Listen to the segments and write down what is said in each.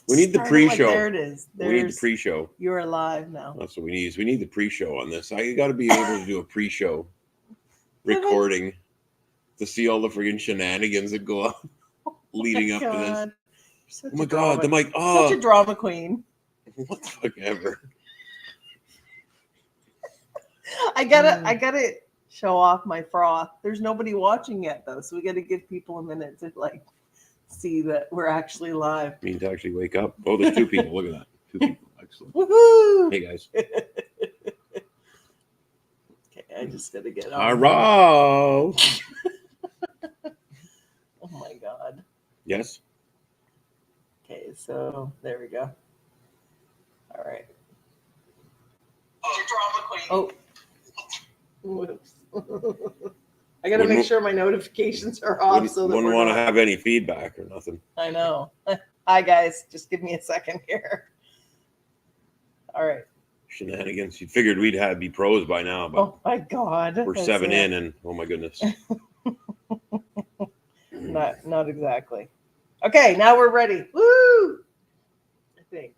We need the pre-show. There it is. We need the pre-show. You're alive now. That's what we need. We need the pre-show on this. I got to be able to do a pre-show recording to see all the friggin' shenanigans that go up leading up to this. Oh my God, the mic. Oh, such a drama queen. What the fuck ever. I gotta show off my froth. There's nobody watching yet though, so we gotta give people a minute to like see that we're actually live. I mean, to actually wake up. Oh, there's 2 people. Look at that. 2 people. Excellent. Woohoo! Hey guys. Okay, I just gotta get on. Hello. Oh my God. Yes. Okay, so there we go. All right. Oh. Whoops. I gotta make sure my notifications are off so that wouldn't want to have any feedback or nothing. I know. Hi guys, just give me a second here. All right. Shenanigans. You figured we'd be pros by now, but oh my God, we're 7 in, and oh my goodness. Not exactly. Okay, now we're ready. Woo! I think.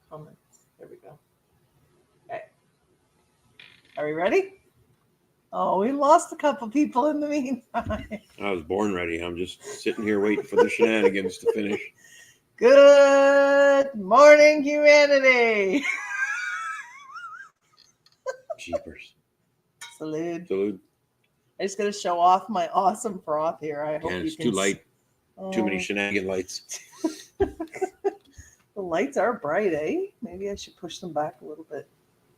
Comments. There we go. Okay. Are we ready? Oh, we lost a couple people in the meantime. I was born ready. I'm just sitting here waiting for the shenanigans to finish. Good morning, humanity. Jeepers. Salute. Salute. I just got to show off my awesome froth here. I hope it's you can. Too light. Too many shenanigan lights. The lights are bright, eh? Maybe I should push them back a little bit.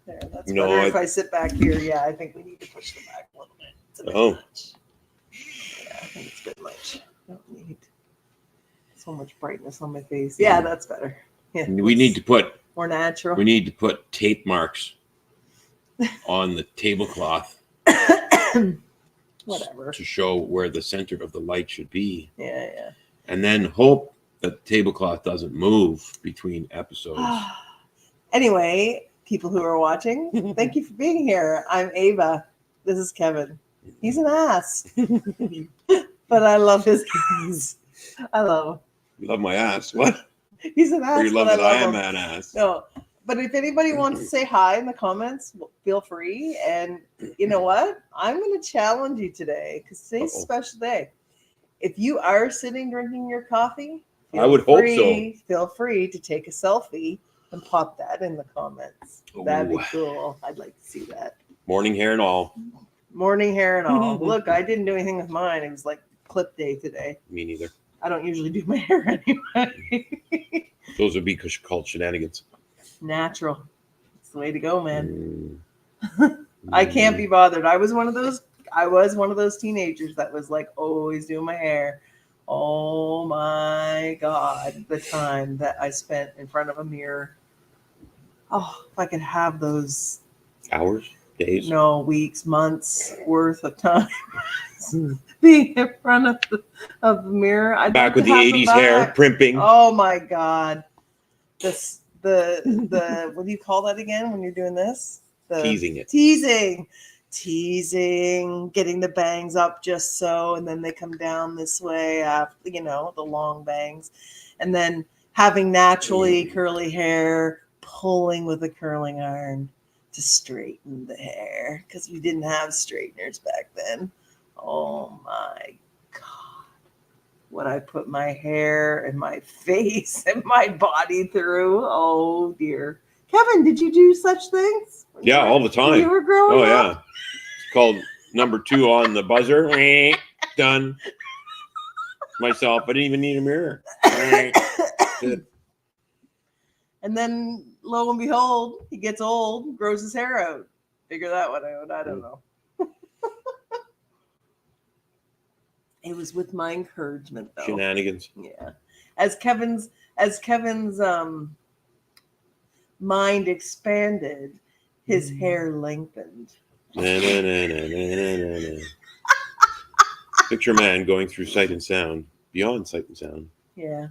There, that's No, better if I sit back here. Yeah, I think we need to push them back a little bit. It's a bit much. Yeah, I think it's a bit much. I don't need so much brightness on my face. Yeah, that's better. Yeah, we need to put more natural. We need to put tape marks on the tablecloth. Whatever. To show where the center of the light should be. Yeah. And then hope that the tablecloth doesn't move between episodes. Anyway, people who are watching, thank you for being here. I'm Ava. This is Kevin. He's an ass. But I love his ass. I love him. You love my ass? What? He's an ass. Or you love that I am an ass? No. But if anybody wants to say hi in the comments, feel free. And you know what? I'm going to challenge you today because today's a special day. If you are sitting drinking your coffee, I would hope so. Feel free to take a selfie and pop that in the comments. That'd be cool. I'd like to see that. Morning hair and all. Morning hair and all. Look, I didn't do anything with mine. It was like clip day today. Me neither. I don't usually do my hair anyway. Those would be called shenanigans. Natural. It's the way to go, man. I can't be bothered. I was one of those teenagers that was like always doing my hair. Oh my God, the time that I spent in front of a mirror. Oh, if I could have those hours, days, no, weeks, months worth of time being in front of the mirror. I'd back with the 80s hair primping. Oh my God. The what do you call that again when you're doing this? Teasing it. Teasing, getting the bangs up just so, and then they come down this way after, the long bangs, and then having naturally curly hair, pulling with a curling iron to straighten the hair because we didn't have straighteners back then. Oh my God. What I put my hair and my face and my body through. Oh dear. Kevin, did you do such things? Yeah, all the time. When you were growing up? Yeah. It's called number 2 on the buzzer. Done. Myself. I didn't even need a mirror. Good. And then lo and behold, he gets old, grows his hair out. Figure that one out. I don't know. It was with my encouragement, though. Shenanigans. Yeah. As Kevin's mind expanded, his hair lengthened. Picture man going through sight and sound, beyond sight and sound. Yeah.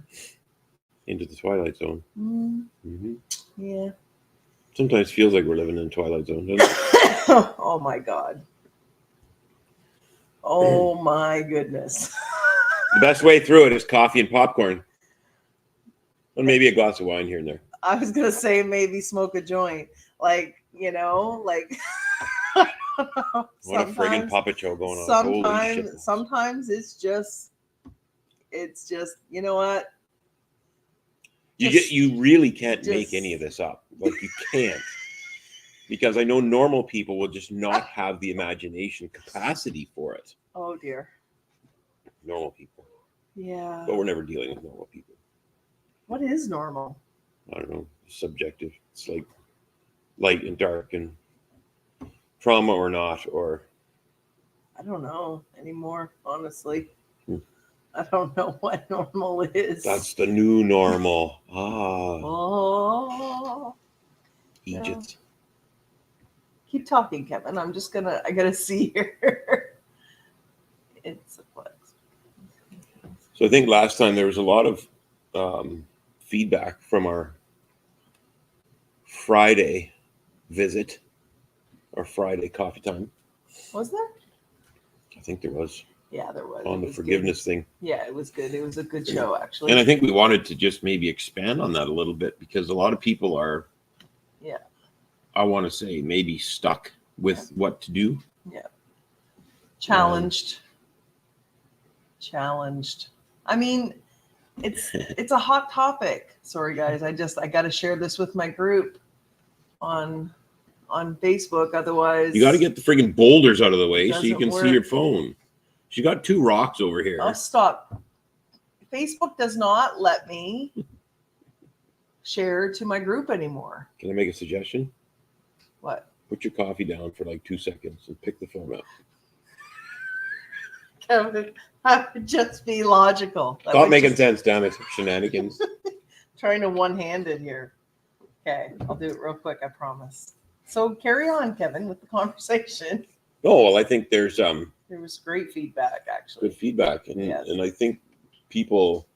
Into the Twilight Zone. Mm-hmm. Yeah. Sometimes feels like we're living in the Twilight Zone, doesn't it? Oh my God. Oh my goodness. The best way through it is coffee and popcorn. And maybe a glass of wine here and there. I was gonna say maybe smoke a joint, like I don't know. What a friggin' puppet show going on. Holy shit. Sometimes it's just you know what? You really can't make any of this up. Like you can't. Because I know normal people will just not have the imagination capacity for it. Oh dear. Normal people. Yeah. But we're never dealing with normal people. What is normal? I don't know. Subjective. It's like light and dark and trauma or not, or I don't know anymore, honestly. I don't know what normal is. That's the new normal. Oh. Egypt. Yeah. Keep talking, Kevin. I gotta see here. It's a flex. So I think last time there was a lot of feedback from our Friday visit, our Friday coffee time. Was there? I think there was. Yeah, there was. On the forgiveness thing. Yeah, it was good. It was a good show, actually. And I think we wanted to just maybe expand on that a little bit because a lot of people are, I want to say, maybe stuck with what to do. Yeah. Challenged. I mean, it's a hot topic. Sorry, guys. I got to share this with my group on Facebook. Otherwise, you got to get the friggin' boulders out of the way so you can work. See your phone. She got 2 rocks over here. Oh, stop. Facebook does not let me share to my group anymore. Can I make a suggestion? What? Put your coffee down for like 2 seconds and pick the phone up. Kevin, I would just be logical. Stop making sense, damn it. Shenanigans. Trying to one-hand it here. Okay, I'll do it real quick, I promise. So carry on, Kevin, with the conversation. Oh, well, I think there was great feedback, actually. Good feedback. And I think people,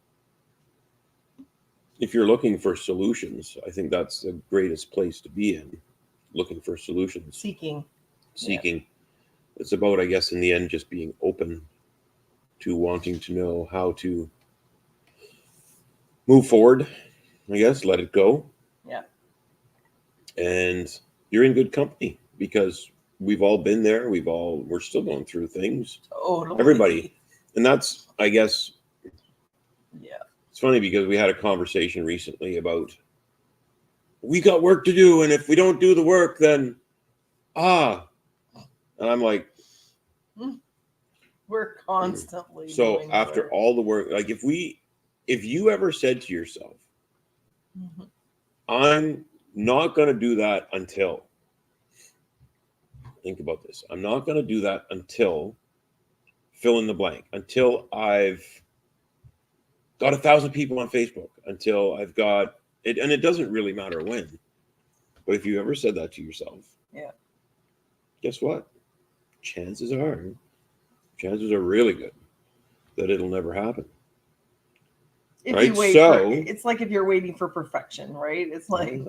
if you're looking for solutions, I think that's the greatest place to be in, looking for solutions. Seeking. Yeah. It's about, I guess, in the end, just being open to wanting to know how to move forward, I guess, let it go. Yeah. And you're in good company because we've all been there. We're still going through things. Totally. Everybody. And that's, I guess, yeah. It's funny because we had a conversation recently about we got work to do. And if we don't do the work, then, and I'm like, we're constantly. So after all the work, like if you ever said to yourself, I'm not going to do that until, think about this. I'm not going to do that until fill in the blank, until I've got 1,000 people on Facebook, until I've got it. And it doesn't really matter when, but if you ever said that to yourself, guess what? Chances are really good that it'll never happen. If right? You wait it's like if you're waiting for perfection, right? It's like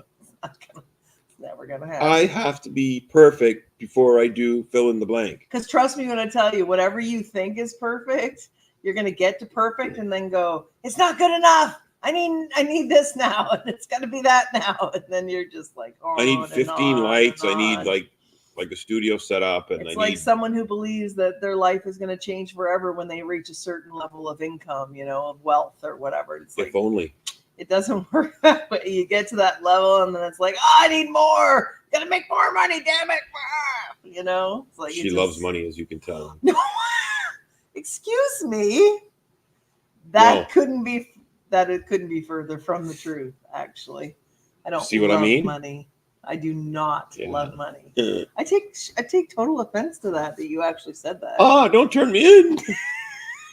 it's never gonna happen. I have to be perfect before I do fill in the blank. Because trust me when I tell you, whatever you think is perfect, you're gonna get to perfect and then go, it's not good enough. I need this now, and it's got to be that now, and then you're just like, I need 15 lights. I need like a studio set up, and it's like someone who believes that their life is going to change forever when they reach a certain level of income, of wealth or whatever. It's if only. It doesn't work that way. You get to that level, and then it's like, I need more. Got to make more money, damn it! It's like she loves money, as you can tell. No, excuse me. It couldn't be further from the truth. Actually, I don't see what I mean. Money. I do not love money. I take total offense to that you actually said that. Oh, don't turn me in.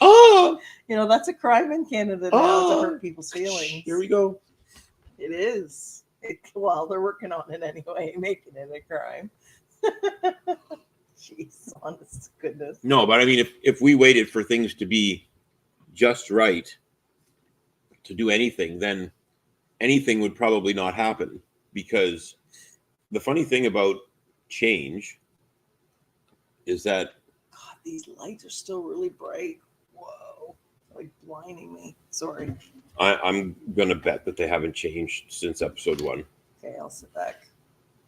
Oh, that's a crime in Canada now to hurt people's feelings. Here we go. It is. Well, they're working on it anyway, making it a crime. Jeez, honest to goodness. No, but I mean, if we waited for things to be just right to do anything, then anything would probably not happen. Because the funny thing about change is that God, these lights are still really bright. Whoa. like blinding me. Sorry. I'm gonna bet that they haven't changed since episode 1. Okay, I'll sit back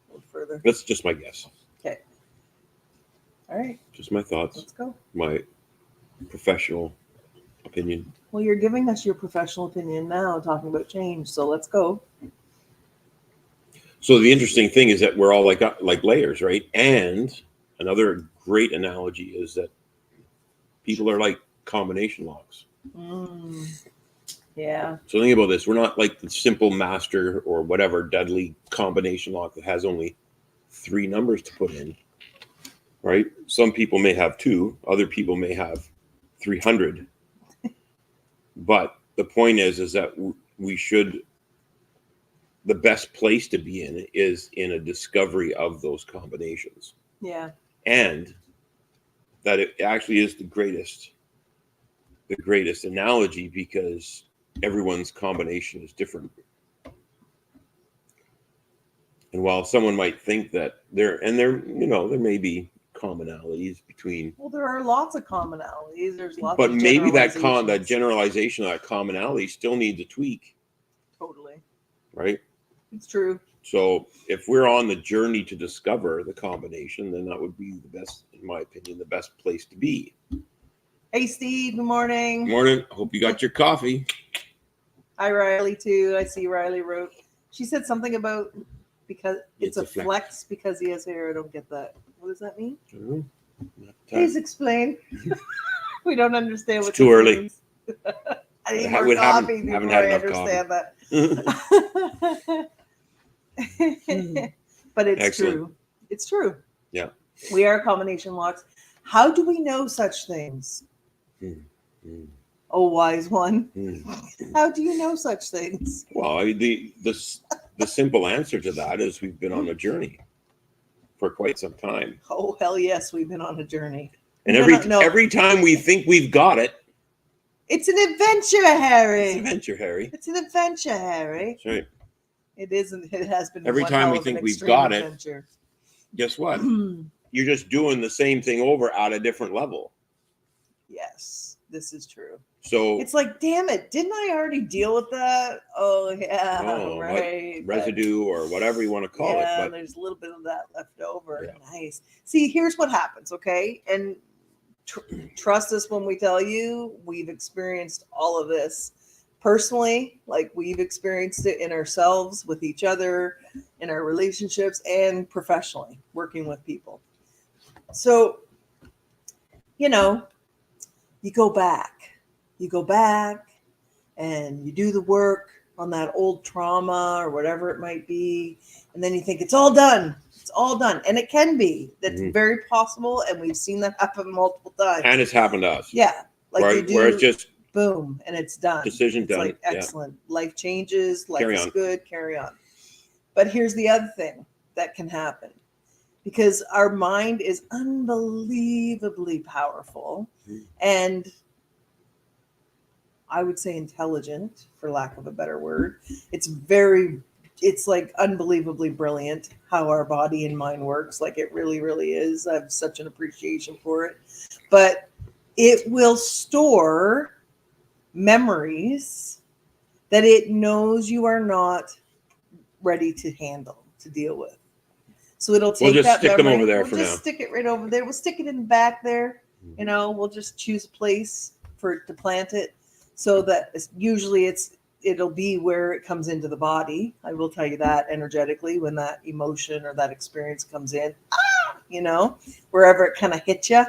a little further. That's just my guess. Okay. All right. Just my thoughts. Let's go. My professional opinion. Well, you're giving us your professional opinion now, talking about change. So let's go. So the interesting thing is that we're all like layers, right? And another great analogy is that people are like combination locks. Yeah. So think about this. We're not like the simple master or whatever deadly combination lock that has only 3 numbers to put in, right? Some people may have 2. Other people may have 300. But the point is that we should, the best place to be in is in a discovery of those combinations. Yeah. And that it actually is the greatest analogy because everyone's combination is different. And while someone might think that there may be commonalities between. Well, there are lots of commonalities. There's lots but of maybe that generalizations. generalization of that commonality still needs a tweak. Totally. Right? It's true. So if we're on the journey to discover the combination, then that would be the best, in my opinion, the best place to be. Hey, Steve. Good morning. Morning. Hope you got your coffee. Hi, Riley, too. I see Riley wrote. She said something about because it's a flex because he has hair. I don't get that. What does that mean? I don't know. Please explain. We don't understand what it's too early. Means. I need more coffee before I understand that. But it's Excellent. true. It's true. Yeah. We are combination locks. How do we know such things? Oh, wise one. How do you know such things? Well, the simple answer to that is we've been on a journey for quite some time. Oh, hell yes, we've been on a journey. And every time we think we've got it, it's an adventure, Harry. It's an adventure, Harry. It's an adventure, Harry. That's right. It isn't. It has been. Every time we think we've got it, guess what? You're just doing the same thing over at a different level. Yes, this is true. So it's like, damn it, didn't I already deal with that? Oh yeah, right. Residue or whatever you want to call it. But there's a little bit of that left over. Yeah. Nice. See, here's what happens, okay? And trust us when we tell you we've experienced all of this personally. Like we've experienced it in ourselves, with each other, in our relationships, and professionally working with people. So, you go back and you do the work on that old trauma or whatever it might be. And then you think it's all done. It's all done. And it can be. That's very possible. And we've seen that happen multiple times. And it's happened to us. Yeah. Like where it's just boom, and it's done. Decision it's done. Like excellent. Yeah. Life changes. Life is good. Carry on. But here's the other thing that can happen. Because our mind is unbelievably powerful and I would say intelligent, for lack of a better word. It's like unbelievably brilliant how our body and mind works. Like it really, really is. I have such an appreciation for it. But it will store memories that it knows you are not ready to handle, to deal with. So it'll take that stick memory. Them over there we'll for just now. Stick it right over there. We'll stick it in the back there. We'll just choose a place for it to plant it, so that usually it'll be where it comes into the body. I will tell you that energetically when that emotion or that experience comes in, wherever it kind of hits you,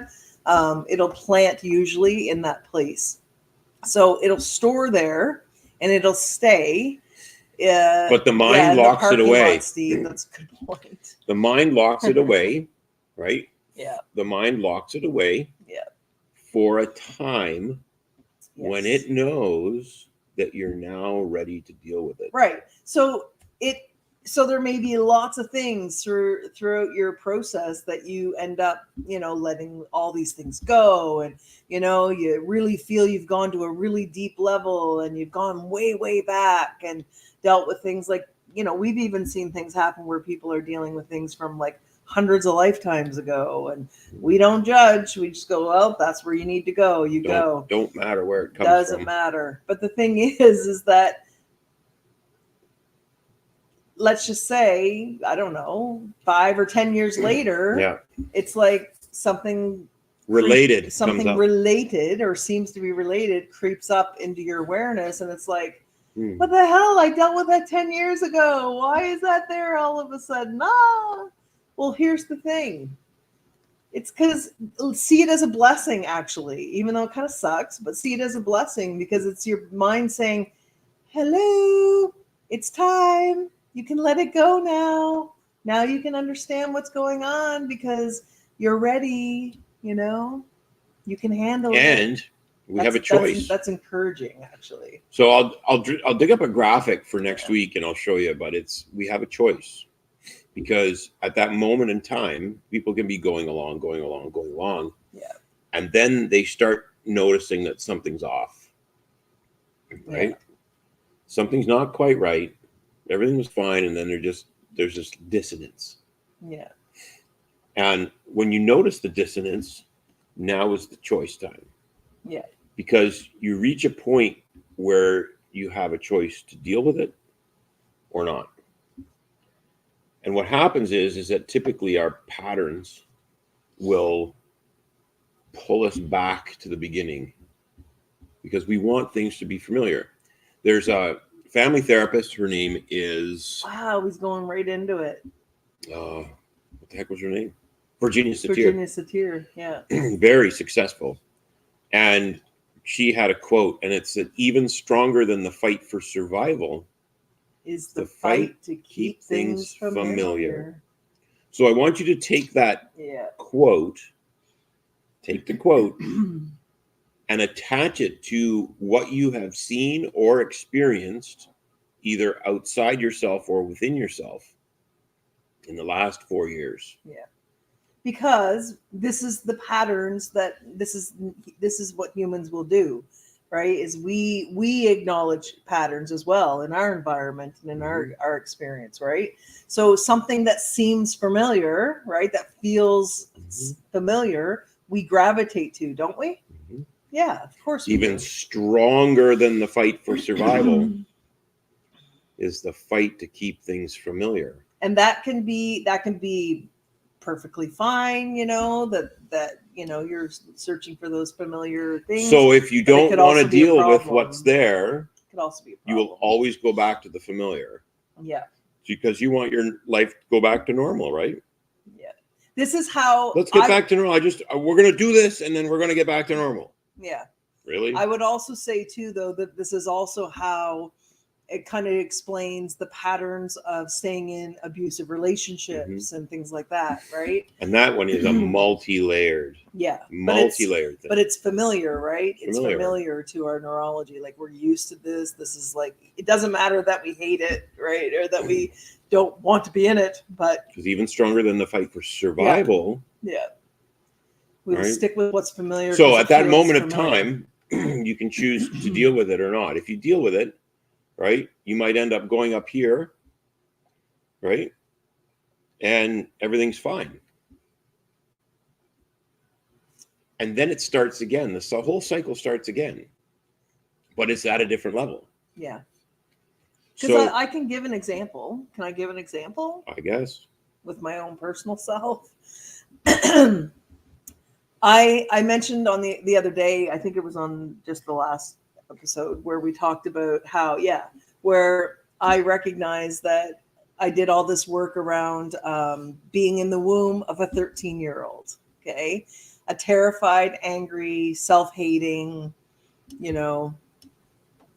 it'll plant usually in that place. So it'll store there and it'll stay. But the mind locks it away. Lot, Steve, that's a good point. The mind locks it away, right? Yeah. The mind locks it away. Yeah. For a time when it knows that you're now ready to deal with it. Right. So there may be lots of things throughout your process that you end up, letting all these things go. And, you really feel you've gone to a really deep level and you've gone way, way back and dealt with things like, we've even seen things happen where people are dealing with things from like hundreds of lifetimes ago, and we don't judge. We just go, well, that's where you need to go. You go. Don't matter where it comes Doesn't from. matter. But the thing is that, let's just say, I don't know, 5 or 10 years later, it's like something related or seems to be related creeps up into your awareness, and it's like, what the hell? I dealt with that 10 years ago. Why is that there all of a sudden? Well, here's the thing. It's because, see it as a blessing, actually, even though it kind of sucks, but see it as a blessing, because it's your mind saying, hello, it's time. You can let it go now. Now you can understand what's going on because you're ready, you can handle it. And we have a choice. That's encouraging, actually. So I'll dig up a graphic for next week and I'll show you, but we have a choice, because at that moment in time, people can be going along. Yeah. And then they start noticing that something's off, right? Yeah. Something's not quite right. Everything was fine. And then there's this dissonance. Yeah. And when you notice the dissonance, now is the choice time. Yeah. Because you reach a point where you have a choice to deal with it or not. And what happens is that typically our patterns will pull us back to the beginning because we want things to be familiar. There's a family therapist. Her name is... Wow, he's going right into it. What the heck was her name? Virginia Satir. Virginia Satir, yeah. Very successful. And she had a quote, and it's that even stronger than the fight for survival is the fight to keep things familiar. So I want you to take that quote, take the quote, and attach it to what you have seen or experienced, either outside yourself or within yourself, in the last 4 years. Yeah. Because this is the patterns that this is what humans will do, right? Is we acknowledge patterns as well in our environment and in our experience, right? So something that seems familiar, right, that feels familiar, we gravitate to, don't we? Yeah, of course. Even stronger than the fight for survival is the fight to keep things familiar. And that can be perfectly fine, that you're searching for those familiar things. So if you don't want to deal with what's there, it could also be a problem. You will always go back to the familiar. Yeah. Because you want your life to go back to normal, right? Yeah. This is how... Let's get back to normal. We're going to do this and then we're going to get back to normal. Yeah. Really? I would also say too, though, that this is also how it kind of explains the patterns of staying in abusive relationships and things like that, right? And that one is a multi-layered. Yeah. Multi-layered thing. But it's familiar, right? It's familiar to our neurology. Like, we're used to this. This is like, it doesn't matter that we hate it, right? Or that we don't want to be in it, but... Because even stronger than the fight for survival. Yeah. We'll stick with what's familiar. So at that moment of time, you can choose to deal with it or not. If you deal with it, right, you might end up going up here, right? And everything's fine. And then it starts again. The whole cycle starts again. But it's at a different level. Yeah. Because I can give an example. Can I give an example? I guess. With my own personal self. I mentioned on the other day, I think it was on just the last episode, where we talked about how, where I recognized that I did all this work around being in the womb of a 13-year-old, okay? A terrified, angry, self-hating,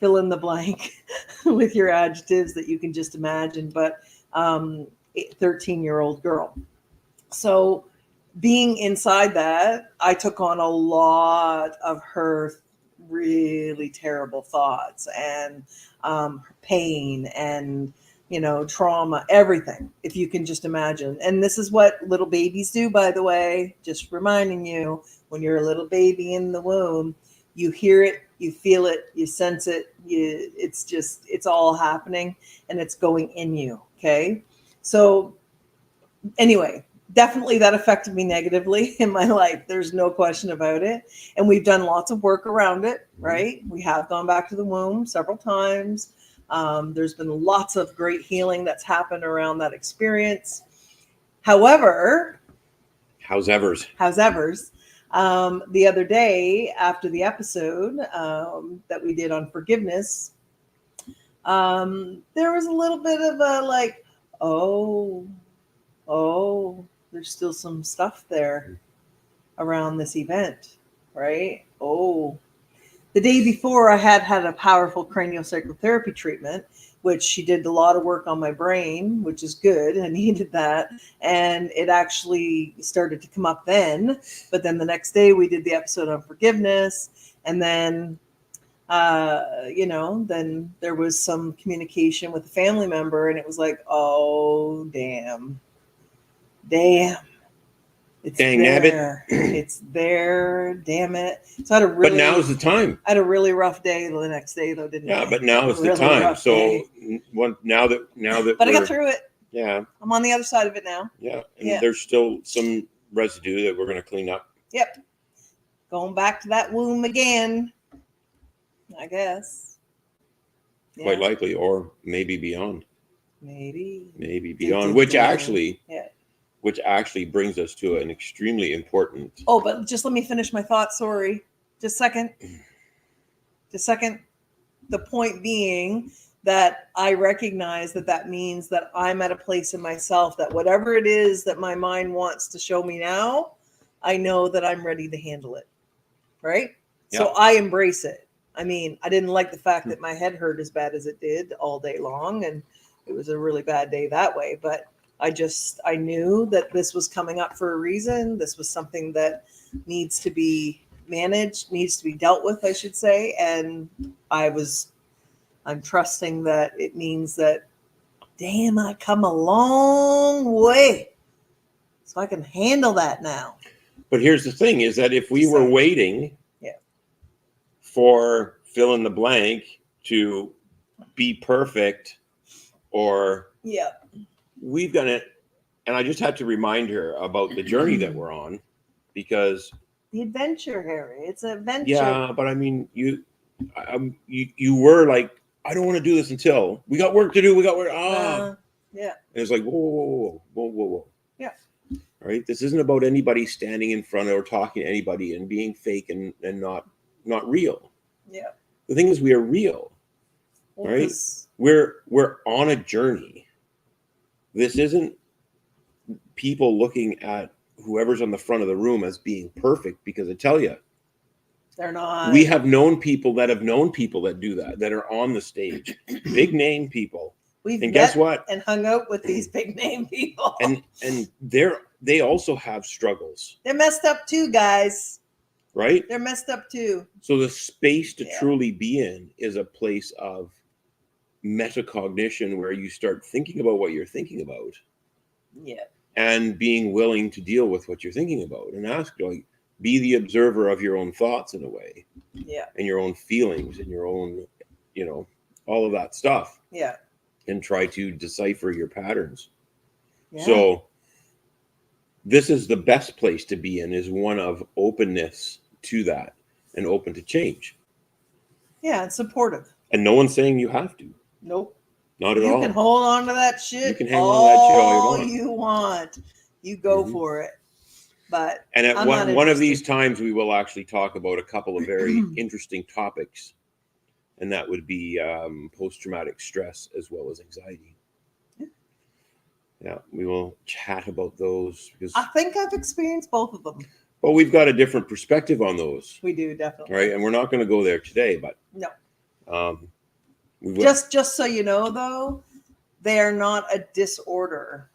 fill in the blank with your adjectives that you can just imagine, but 13-year-old girl. So being inside that, I took on a lot of her really terrible thoughts and pain and, trauma, everything, if you can just imagine. And this is what little babies do, by the way, just reminding you, when you're a little baby in the womb, you hear it, you feel it, you sense it, it's all happening and it's going in you. Okay. So anyway, definitely that affected me negatively in my life. There's no question about it. And we've done lots of work around it, right? We have gone back to the womb several times. There's been lots of great healing that's happened around that experience. However, how's evers? The other day after the episode that we did on forgiveness, there was a little bit of a like, oh, there's still some stuff there around this event, right? Oh, the day before I had a powerful craniosacral treatment, which she did a lot of work on my brain, which is good. I needed that. And it actually started to come up then. But then the next day we did the episode on forgiveness. And then, then there was some communication with a family member, and it was like, oh, damn. It's Dang there. nabbit. It's there. Damn it. So I had but now's the time. I had a really rough day the next day, though, didn't I? Yeah, but now is the time. So now that but I got through it. Yeah. I'm on the other side of it now. Yeah. And there's still some residue that we're going to clean up. Yep. Going back to that womb again, I guess. Yeah. Quite likely, or maybe beyond. Maybe beyond, which actually brings us to an extremely important. Oh, but just let me finish my thought. Sorry. Just a second. The point being that I recognize that means that I'm at a place in myself that whatever it is that my mind wants to show me now, I know that I'm ready to handle it. Right? Yeah. So I embrace it. I mean, I didn't like the fact that my head hurt as bad as it did all day long, and it was a really bad day that way, but I knew that this was coming up for a reason. This was something that needs to be managed, needs to be dealt with, I should say. And I'm trusting that it means that, damn, I come a long way. So I can handle that now. But here's the thing is that if we were waiting for fill in the blank to be perfect, or we've done it, and I just had to remind her about the journey that we're on, because the adventure, Harry, it's an adventure. Yeah, but I mean, you were like, I don't want to do this until we got work to do. Yeah. And it's like, whoa. Yeah. All right. This isn't about anybody standing in front or talking to anybody and being fake and not real. Yeah. The thing is, we are real. Well, right? We're on a journey. This isn't people looking at whoever's on the front of the room as being perfect, because I tell you, they're not. We have known people that do that are on the stage, big name people. And guess what? And hung out with these big name people. And they also have struggles. They're messed up too, guys. Right? They're messed up too. So the space to truly be in is a place of metacognition, where you start thinking about what you're thinking about. Yeah. And being willing to deal with what you're thinking about, and be the observer of your own thoughts in a way. Yeah. And your own feelings and your own, all of that stuff. Yeah. And try to decipher your patterns. Yeah. So this is the best place to be in, is one of openness to that and open to change. Yeah, and supportive. And no one's saying you have to. Nope. Not at all. You can hold on to that shit. You can hang on to that shit all you want. You go for it. But and at one of these times, we will actually talk about a couple of very interesting topics, and that would be post-traumatic stress as well as anxiety. Yeah, we will chat about those, because I think I've experienced both of them. Well, we've got a different perspective on those. We do, definitely. Right, and we're not going to go there today, but no. Just so you know, though, they are not a disorder.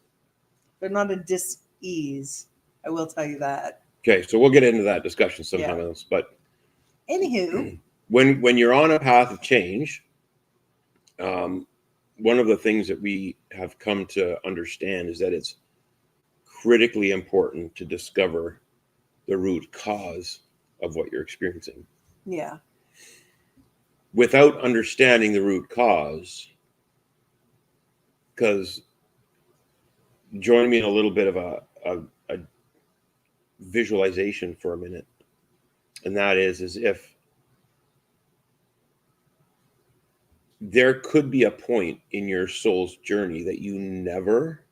They're not a dis-ease. I will tell you that. Okay, so we'll get into that discussion sometime else. But anywho, when you're on a path of change, one of the things that we have come to understand is that it's critically important to discover the root cause of what you're experiencing. Yeah. Without understanding the root cause, because join me in a little bit of a visualization for a minute, and that is if there could be a point in your soul's journey that you never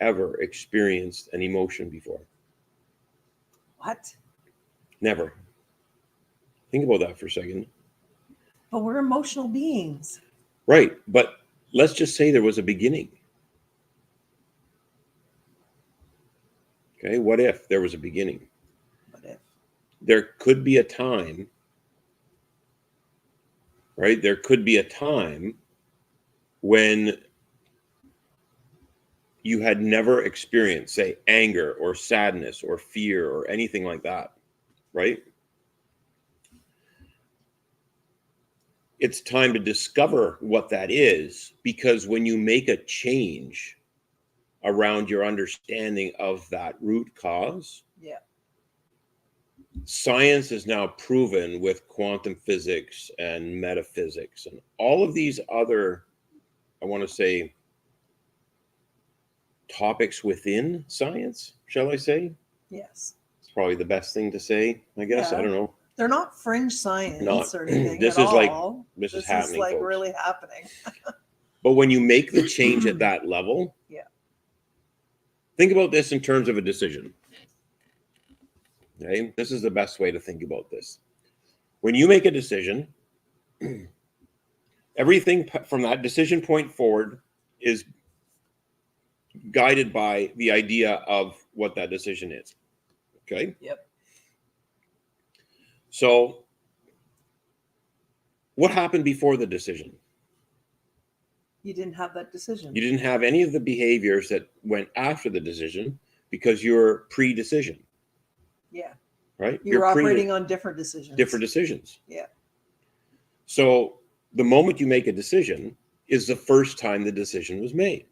ever experienced an emotion before. What? Never. Think about that for a second. But we're emotional beings. Right, but let's just say there was a beginning. Okay, what if there was a beginning? What if? There could be a time, right? There could be a time when you had never experienced, say, anger or sadness or fear or anything like that, right? It's time to discover what that is, because when you make a change around your understanding of that root cause, yeah, science is now proven with quantum physics and metaphysics and all of these other, I want to say, topics within science, shall I say? yes. It's probably the best thing to say, I guess. Yeah. I don't know. They're not fringe science Not, or anything this at is like, all. this is happening, like folks. really happening. But when you make the change at that level, yeah. Think about this in terms of a decision. Okay, this is the best way to think about this. When you make a decision, everything from that decision point forward is guided by the idea of what that decision is. Okay? Yep. So, what happened before the decision? You didn't have that decision. You didn't have any of the behaviors that went after the decision because you're pre-decision. Yeah. Right? You're operating on different decisions. Different decisions. Yeah. So the moment you make a decision is the first time the decision was made.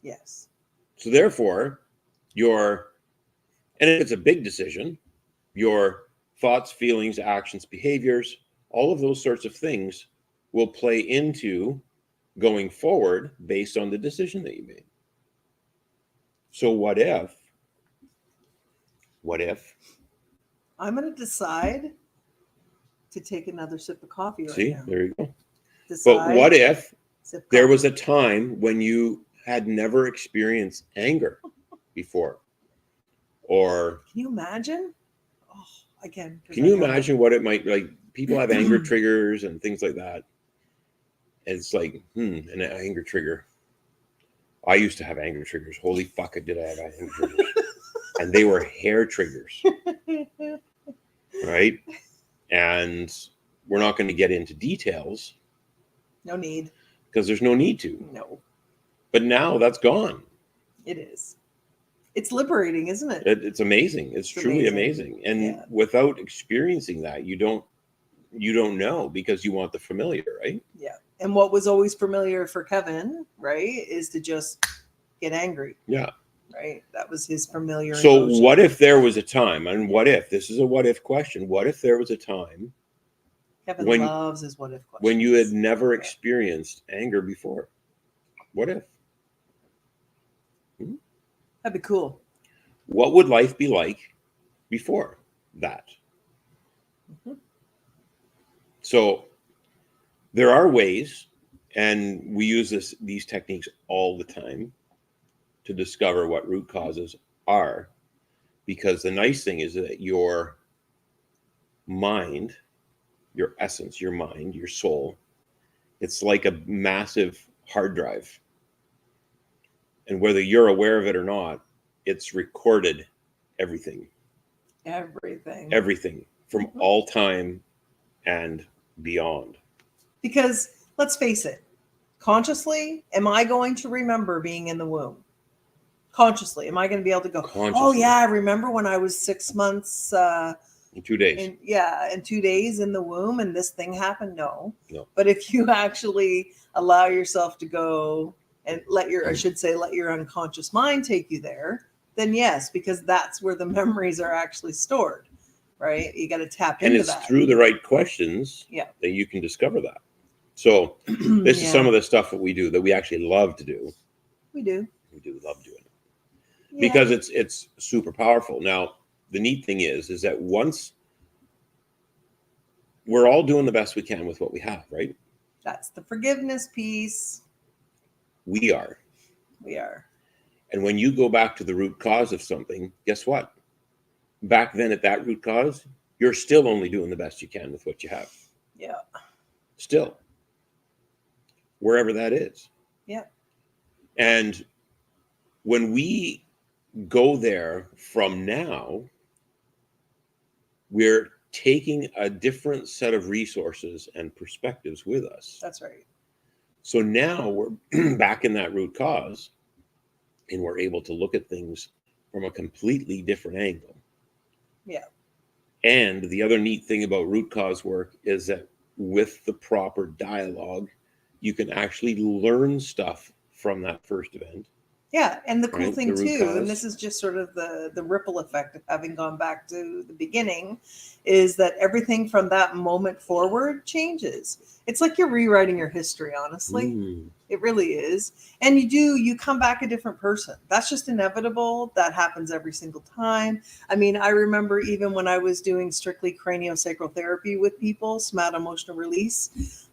Yes. So therefore, and if it's a big decision, your thoughts, feelings, actions, behaviors, all of those sorts of things will play into going forward based on the decision that you made. So what if I'm going to decide to take another sip of coffee right now. there you go. Decide, but what if there coffee. was a time when you had never experienced anger before? Or can you imagine? Oh, again. Can you imagine what it might, like, people have anger triggers and things like that. And it's like, an anger trigger. I used to have anger triggers. Holy fuck, did I have anger triggers? And they were hair triggers. Right? And we're not going to get into details. No need. Because there's no need to. No. But now that's gone. It is. It's liberating, isn't it? It's amazing. It's truly amazing. And without experiencing that, you don't know, because you want the familiar, right? Yeah. And what was always familiar for Kevin, right, is to just get angry. Yeah. Right? That was his familiar So emotion. what if there was a time, and what if, this is a what if question, what if there was a time Kevin loves his what if questions. When you had never experienced anger before? What if? That'd be cool. What would life be like before that? Mm-hmm. So there are ways, and we use these techniques all the time to discover what root causes are, because the nice thing is that your mind, your essence, your mind, your soul, it's like a massive hard drive. And whether you're aware of it or not, it's recorded everything. Everything from all time and beyond. Because let's face it, consciously, am I going to remember being in the womb? Consciously, am I going to be able to go, oh yeah, I remember when I was 6 months in 2 days. In 2 days in the womb and this thing happened? No. But if you actually allow yourself to go and let your unconscious mind take you there, then yes, because that's where the memories are actually stored, right? You got to tap into that. And it's through the right questions that you can discover that. So this is some of the stuff that we do that we actually love to do. We do. We do love doing it. because it's super powerful. Now, the neat thing is that once we're all doing the best we can with what we have, right? That's the forgiveness piece. We are. We are. And when you go back to the root cause of something, guess what? Back then at that root cause, you're still only doing the best you can with what you have. Yeah. Still. Wherever that is. Yeah. And when we go there from now, we're taking a different set of resources and perspectives with us. That's right. So now we're back in that root cause, and we're able to look at things from a completely different angle. Yeah. And the other neat thing about root cause work is that with the proper dialogue, you can actually learn stuff from that first event. Yeah, and the cool Right, thing the root too, cause. and this is just sort of the ripple effect of having gone back to the beginning, is that everything from that moment forward changes. It's like you're rewriting your history, honestly. It really is. And you come back a different person. That's just inevitable. That happens every single time. I mean, I remember even when I was doing strictly craniosacral therapy with people, somatic emotional release,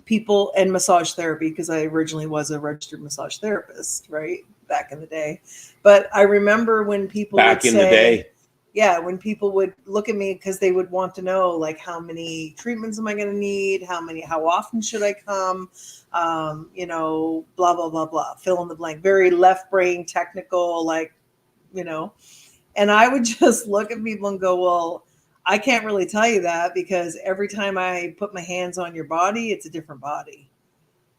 people, and massage therapy, because I originally was a registered massage therapist, right, back in the day. But I remember when people back would in the day. Yeah, when people would look at me because they would want to know, like, how many treatments am I going to need? How often should I come? Blah, blah, blah, blah, fill in the blank, very left brain technical, like, and I would just look at people and go, well, I can't really tell you that, because every time I put my hands on your body, it's a different body.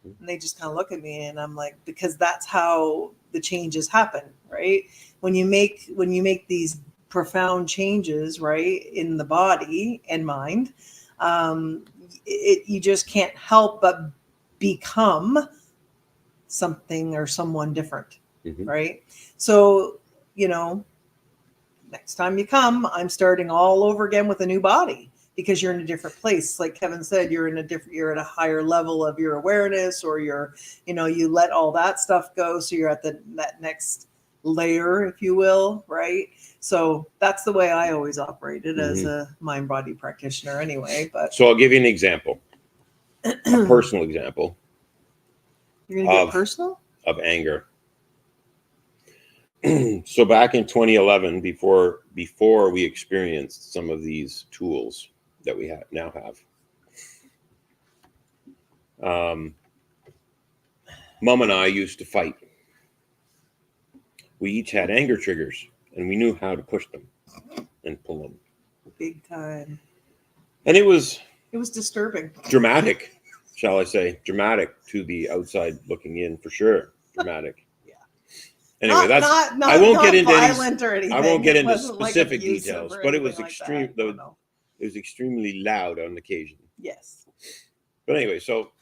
And they just kind of look at me, and I'm like, because that's how the changes happen, right? When you make these profound changes, right, in the body and mind, you just can't help but become something or someone different, right? So, next time you come, I'm starting all over again with a new body, because you're in a different place. Like Kevin said, you're at a higher level of your awareness, or you let all that stuff go. So you're at that next layer, if you will. Right. So that's the way I always operated as a mind body practitioner anyway. But so I'll give you an example, a personal example. You're going to get personal? Of anger. So back in 2011, before we experienced some of these tools that we now have, Mom and I used to fight. We each had anger triggers, and we knew how to push them and pull them. Big time. And it was disturbing. Dramatic, shall I say. Dramatic to the outside looking in, for sure. Dramatic. Yeah. Anyway, I won't get into violent or anything. I won't get into like specific details, but it was extreme. Like that. No. It was extremely loud on occasion. Yes. But anyway, so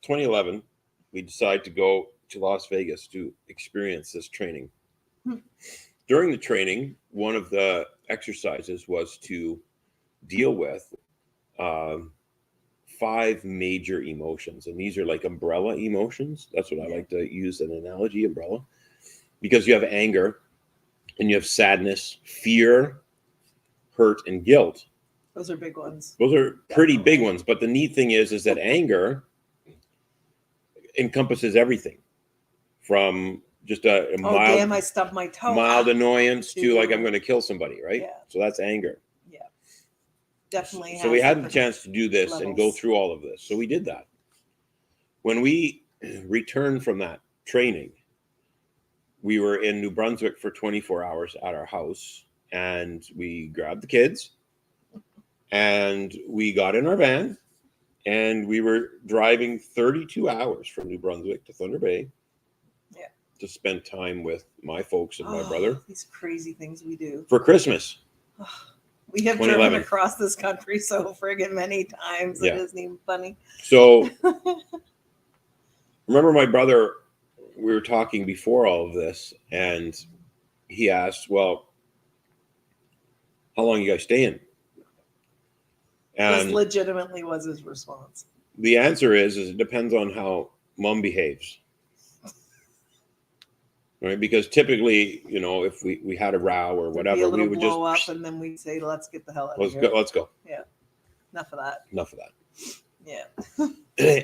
2011, we decided to go to Las Vegas to experience this training. During the training, one of the exercises was to deal with 5 major emotions. And these are like umbrella emotions. That's what I like to use an analogy, umbrella. Because you have anger, and you have sadness, fear, hurt, and guilt. Those are big ones. Those are pretty big ones. But the neat thing is that anger encompasses everything, from just a mild, damn, I stubbed my toe. Mild annoyance to like, I'm going to kill somebody, right? Yeah. So that's anger. Yeah. Definitely. So we had the chance to do this and go through all of this. So we did that. When we returned from that training, we were in New Brunswick for 24 hours at our house, and we grabbed the kids and we got in our van, and we were driving 32 hours from New Brunswick to Thunder Bay to spend time with my folks and my brother. These crazy things we do. For Christmas. We have driven across this country so friggin' many times. It isn't even funny. So remember my brother, we were talking before all of this, and he asked, well, how long you guys staying? And this legitimately was his response. The answer is it depends on how Mom behaves. right? Because typically, you know, if we had a row or whatever, we would blow just up, and then we'd say, "Let's get the hell out let's of here." go, let's go. Yeah, enough of that. Enough of that. Yeah.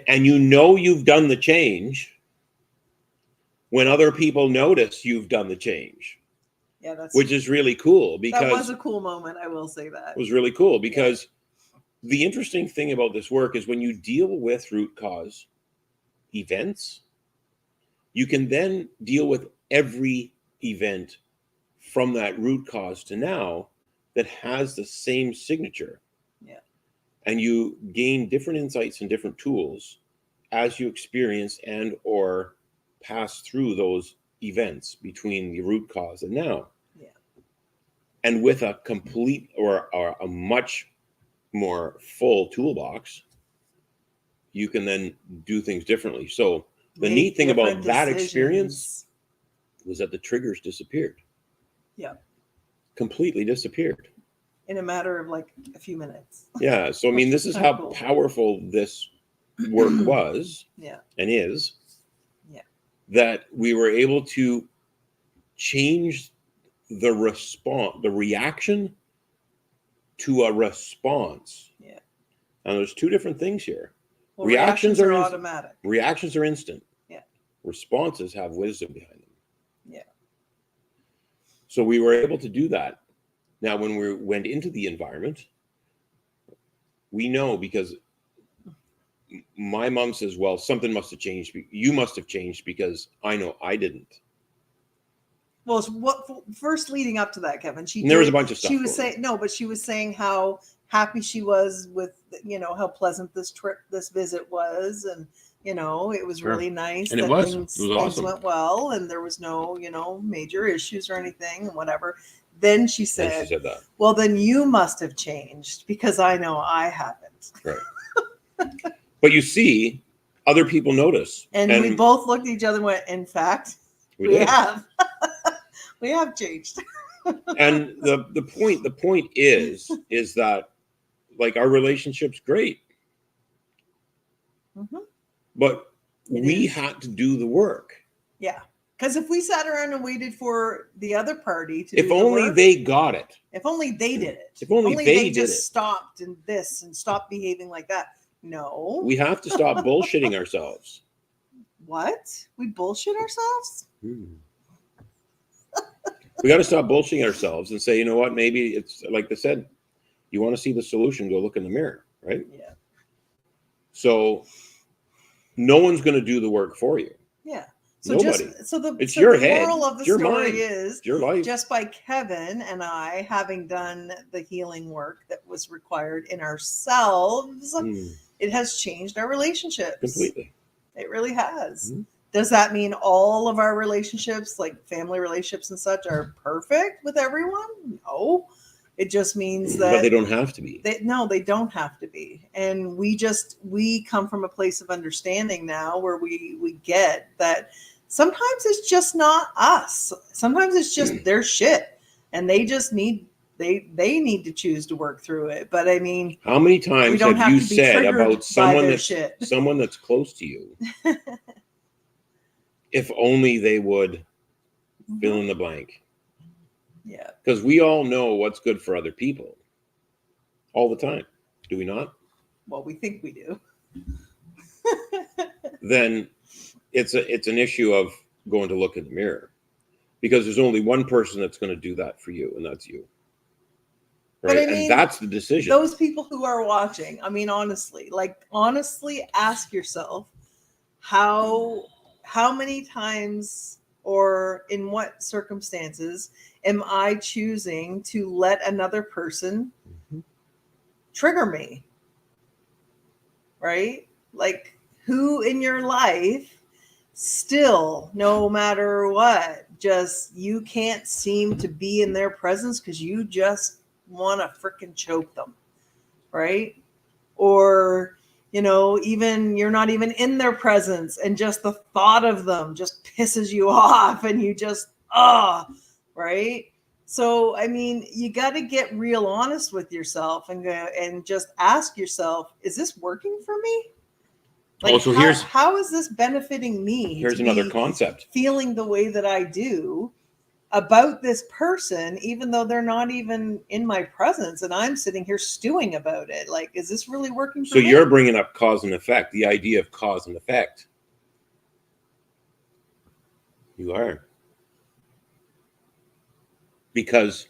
And you know you've done the change when other people notice you've done the change. Yeah, that's which is really cool because that was a cool moment. I will say that it was really cool because the interesting thing about this work is when you deal with root cause events, you can then deal with every event from that root cause to now that has the same signature. Yeah. And you gain different insights and different tools as you experience and or pass through those events between the root cause and now. Yeah. And with a complete or a much more full toolbox, you can then do things differently. So the neat thing about that experience was that the triggers disappeared. Yeah. Completely disappeared. In a matter of like a few minutes. Yeah. So, I mean, this is how powerful this work was and is. Yeah. That we were able to change the response, the reaction to a response. Yeah. And there's two different things here. Well, reactions are automatic. Reactions are instant. Yeah. Responses have wisdom behind them. Yeah. So we were able to do that. Now, when we went into the environment, we know because my mom says, well, something must have changed. You must have changed because I know I didn't. Well, what first leading up to that, Kevin? There was a bunch of stuff. She was saying but she was saying how happy she was with, how pleasant this visit was, and it was really nice. And that it was things awesome. Went well, and there was no major issues or anything, and whatever. Then she said that. Well, then you must have changed because I know I haven't. Right. But you see, other people notice, and we both looked at each other and went, "In fact, we have." We have changed. And the point is that like our relationship's great. Mm-hmm. But we had to do the work. Yeah. Because if we sat around and waited for the other party to if only they got it. If only they did it. If only they just stopped and stopped behaving like that. No. We have to stop bullshitting ourselves. What? We bullshit ourselves? We got to stop bullshitting ourselves and say, you know what, maybe it's like they said, you want to see the solution, go look in the mirror, right? Yeah. So no one's going to do the work for you. Yeah. So nobody. It's your the head. moral of the your story mind. is it's your life. Just by Kevin and I having done the healing work that was required in ourselves, it has changed our relationships. Completely. It really has. Mm-hmm. Does that mean all of our relationships, like family relationships and such, are perfect with everyone? No. It just means that... But they don't have to be. No, they don't have to be. And we come from a place of understanding now where we get that sometimes it's just not us. Sometimes it's just their shit. And they just need... They need to choose to work through it. But I mean... How many times have you said about someone that's close to you... If only they would fill in the blank. Yeah. Because we all know what's good for other people. All the time. Do we not? Well, we think we do. Then it's an issue of going to look in the mirror. Because there's only one person that's going to do that for you, and that's you. Right? But I mean, and that's the decision. Those people who are watching, I mean, honestly ask yourself how many times or in what circumstances am I choosing to let another person trigger me? Right? Like, who in your life still, no matter what, just you can't seem to be in their presence because you just want to freaking choke them, right? Or even you're not even in their presence and just the thought of them just pisses you off and you just, right? So, I mean, you got to get real honest with yourself and just ask yourself, is this working for me? Like, Also, how is this benefiting me? Here's another concept. Feeling the way that I do about this person, even though they're not even in my presence, and I'm sitting here stewing about it. Like, is this really working for me? So you're bringing up cause and effect, the idea of cause and effect. You are. Because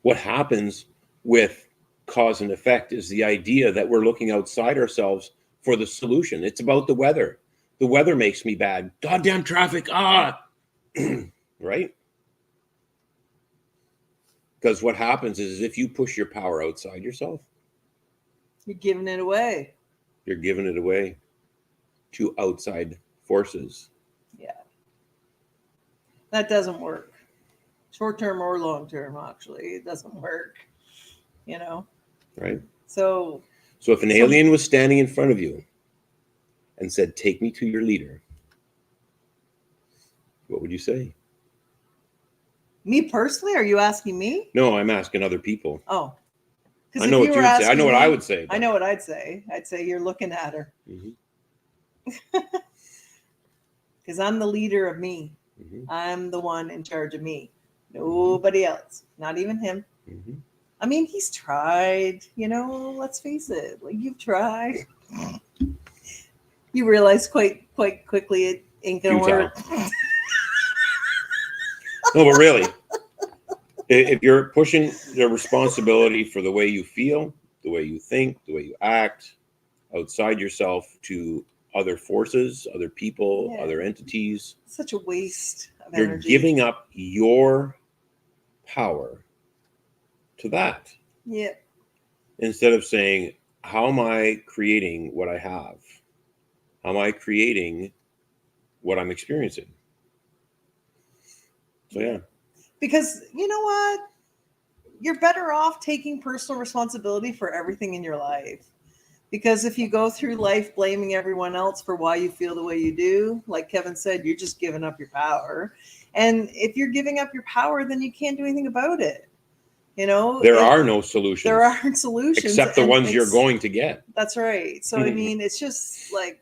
what happens with cause and effect is the idea that we're looking outside ourselves for the solution. It's about the weather. The weather makes me bad. Goddamn traffic. Right? Because what happens is if you push your power outside yourself, you're giving it away. You're giving it away to outside forces. Yeah. That doesn't work. Short term or long term, actually. It doesn't work. You know? Right. So if an alien was standing in front of you and said, "Take me to your leader," what would you say? Me personally? Are you asking me? No, I'm asking other people. Oh. I know what you would say. I know what I would say. I know what I'd say. I'd say you're looking at her. Because I'm the leader of me. I'm the one in charge of me. Nobody else. Not even him. I mean, he's tried, you know, let's face it. Like, you've tried. You realize quite quickly it ain't gonna work. No, but really, if you're pushing the responsibility for the way you feel, the way you think, the way you act outside yourself to other forces, other people, other entities, such a waste of you're energy. giving up your power to that. Yeah. Instead of saying, how am I creating what I have? How am I creating what I'm experiencing? So, yeah. Because you know what? You're better off taking personal responsibility for everything in your life. Because if you go through life blaming everyone else for why you feel the way you do, like Kevin said, you're just giving up your power. And if you're giving up your power, then you can't do anything about it. You know, there are no solutions. There aren't solutions. Except the ones you're going to get. That's right. So, I mean, it's just like,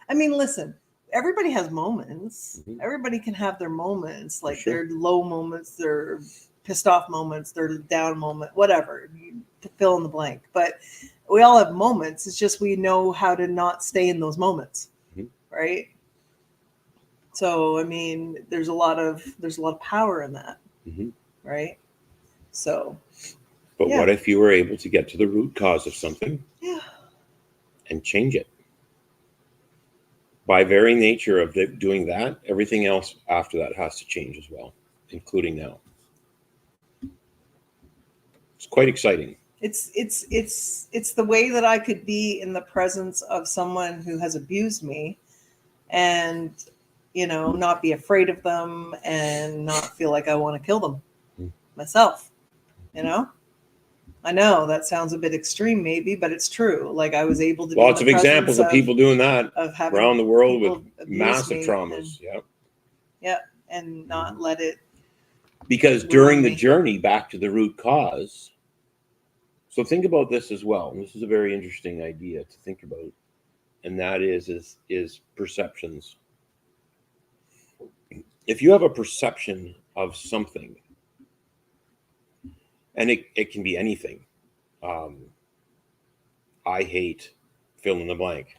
I mean, listen, everybody has moments. Everybody can have their moments, like their low moments, their pissed off moments, their down moment, whatever. You fill in the blank. But we all have moments. It's just we know how to not stay in those moments, right? So, I mean, there's a lot of power in that, right? So, but what if you were able to get to the root cause of something and change it? By very nature of doing that, everything else after that has to change as well, including now. It's quite exciting. It's the way that I could be in the presence of someone who has abused me and, you know, not be afraid of them and not feel like I want to kill them myself, you know? I know that sounds a bit extreme maybe, but it's true. Like, I was able to lots of examples of people doing that around the world with massive traumas. And not let it. Because during the journey back to the root cause, so think about this as well. And this is a very interesting idea to think about. And that is perceptions. If you have a perception of something, and it can be anything. I hate fill in the blank.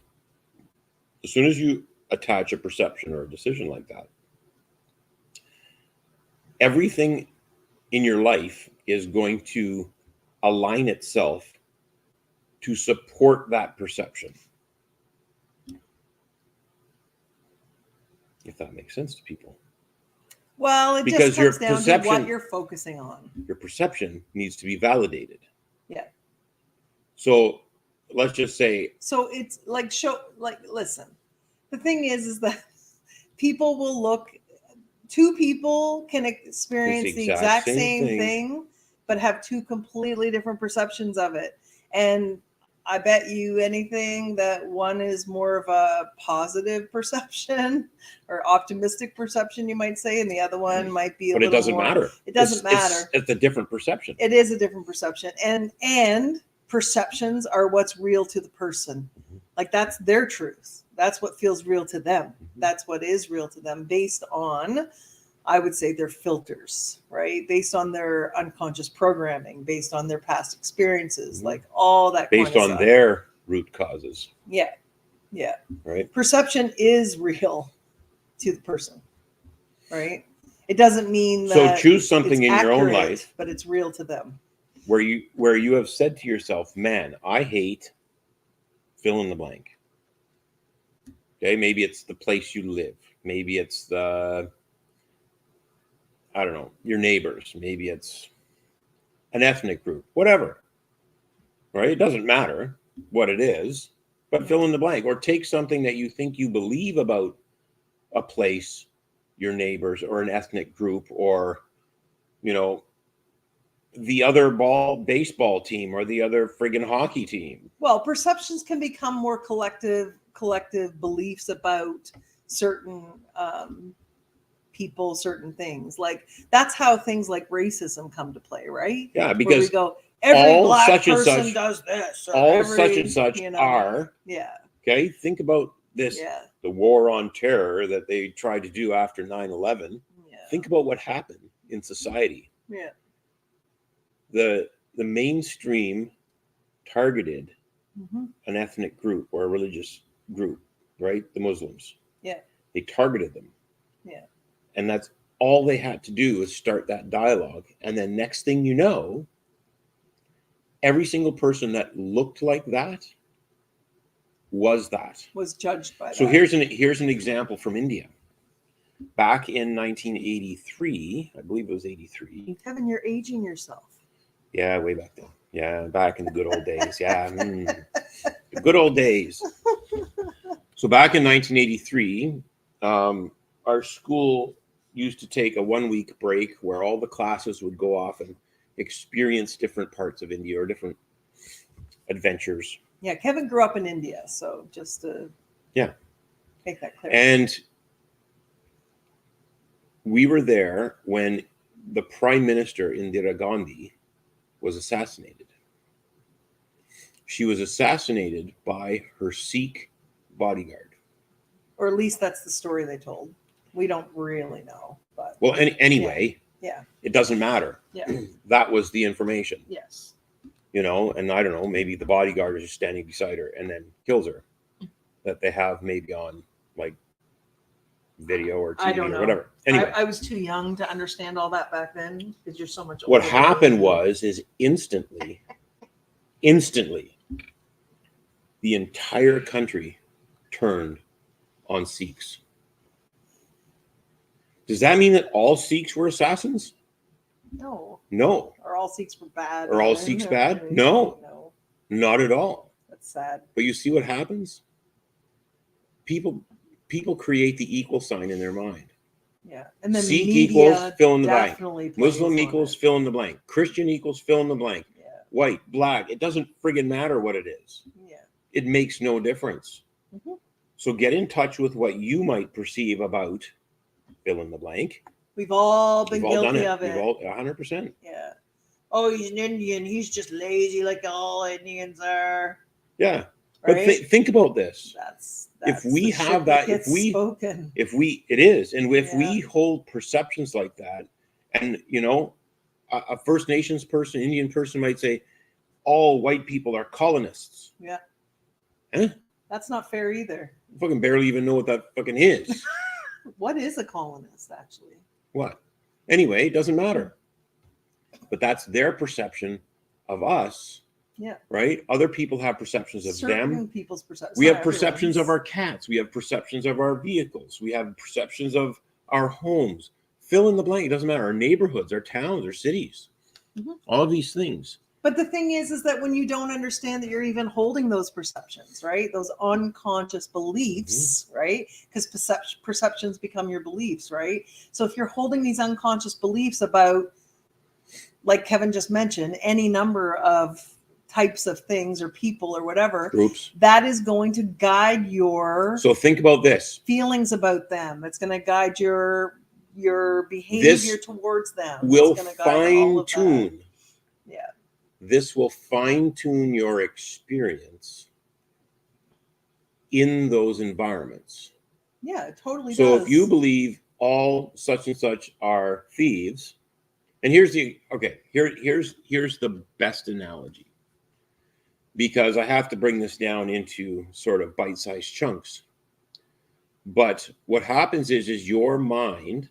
As soon as you attach a perception or a decision like that, everything in your life is going to align itself to support that perception. If that makes sense to people. Well, it just comes down to what you're focusing on. Your perception needs to be validated. Yeah. So let's just say. So it's like, listen, the thing is that people will look, two people can experience the exact same thing, but have two completely different perceptions of it. And I bet you anything that one is more of a positive perception or optimistic perception, you might say, and the other one might be a little more. But it doesn't matter. It doesn't matter. It's a different perception. It is a different perception. And perceptions are what's real to the person. Like that's their truth. That's what feels real to them. Mhm. That's what is real to them based on, I would say, their filters, right? Based on their unconscious programming, based on their past experiences, Mhm. like all that Based kind of on stuff. their root causes, Yeah. Yeah. right? Perception is real to the person, right? It doesn't mean So that choose it's something in your own accurate, life but it's real to them. where you have said to yourself, man, I hate fill in the blank. Okay, maybe it's the place you live, maybe it's the, I don't know, your neighbors, maybe it's an ethnic group, whatever, right? It doesn't matter what it is, but fill in the blank. Or take something that you think you believe about a place, your neighbors, or an ethnic group, or, you know, the other baseball team, or the other friggin' hockey team. Well, perceptions can become more collective beliefs about certain people, certain things. Like that's how things like racism come to play, right? Yeah, Where we because go, every all black such and person such, does this, or all every, such and such you know, are, yeah, okay? Think about this, yeah, the war on terror that they tried to do after 9/11. yeah, Think about what happened in society. yeah. The mainstream targeted Mm-hmm. an ethnic group or a religious group, right? The Muslims. Yeah. They targeted them. Yeah. And that's all they had to do is start that dialogue. And then next thing you know, every single person that looked like that was that. Was judged by So that. here's an example from India. Back in 1983, I believe it was 83. Kevin, you're aging yourself. Yeah, way back then. Yeah, back in the good old days. Yeah, the good old days. So back in 1983, our school used to take a 1 week break where all the classes would go off and experience different parts of India or different adventures. Yeah, Kevin grew up in India, so just to make that clear. And we were there when the Prime Minister Indira Gandhi was assassinated. She was assassinated by her Sikh bodyguard. Or at least that's the story they told. We don't really know, but Well, anyway, yeah, it doesn't matter. yeah, That was the information. yes. You know, and I don't know, maybe the bodyguard is just standing beside her and then kills her. That they have maybe on like video or I TV don't or know. whatever. Anyway, I was too young to understand all that back then because you're so much older. what happened is instantly, the entire country turned on Sikhs. Does that mean that all Sikhs were assassins? No. No. Or all Sikhs were bad. Are all Sikhs bad? No. No. Not at all. That's sad. But you see what happens? People create the equal sign in their mind. Yeah. And then Sikh media equals fill in the blank. plays Muslim on equals it. fill in the blank. Christian equals fill in the blank. Yeah. White, black. It doesn't friggin' matter what it is. Yeah. It makes no difference. Mm-hmm. So get in touch with what you might perceive about fill in the blank. We've all been We've all done guilty it. of it. We've all 100%. Yeah. Oh, he's an Indian. He's just lazy like all Indians are. Yeah. Right? But think about this. That's If we the have shit that, gets spoken. it is, and if Yeah. we hold perceptions like that, and you know, a First Nations person, Indian person might say, all white people are colonists. Yeah. Huh? That's not fair either. I fucking barely even know what that fucking is. What is a colonist, actually? What? Anyway, it doesn't matter. But that's their perception of us. Yeah. Right? Other people have perceptions of Certain them. people's perceptions. We have perceptions of our cats. We have perceptions of our vehicles. We have perceptions of our homes. Fill in the blank. It doesn't matter. Our neighborhoods, our towns, our cities. Mm-hmm. All of these things. But the thing is that when you don't understand that you're even holding those perceptions, right? Those unconscious beliefs, mm-hmm. right? Because perceptions become your beliefs, right? So if you're holding these unconscious beliefs about, like Kevin just mentioned, any number of types of things or people or whatever, groups, that is going to guide your so think about this feelings about them. It's going to guide your behavior towards them. Will it's going to guide all of fine-tune. That. Yeah. This will fine-tune your experience in those environments. Yeah, it totally So does. if you believe all such and such are thieves, and here's the here's the best analogy, because I have to bring this down into sort of bite-sized chunks. But what happens is your mind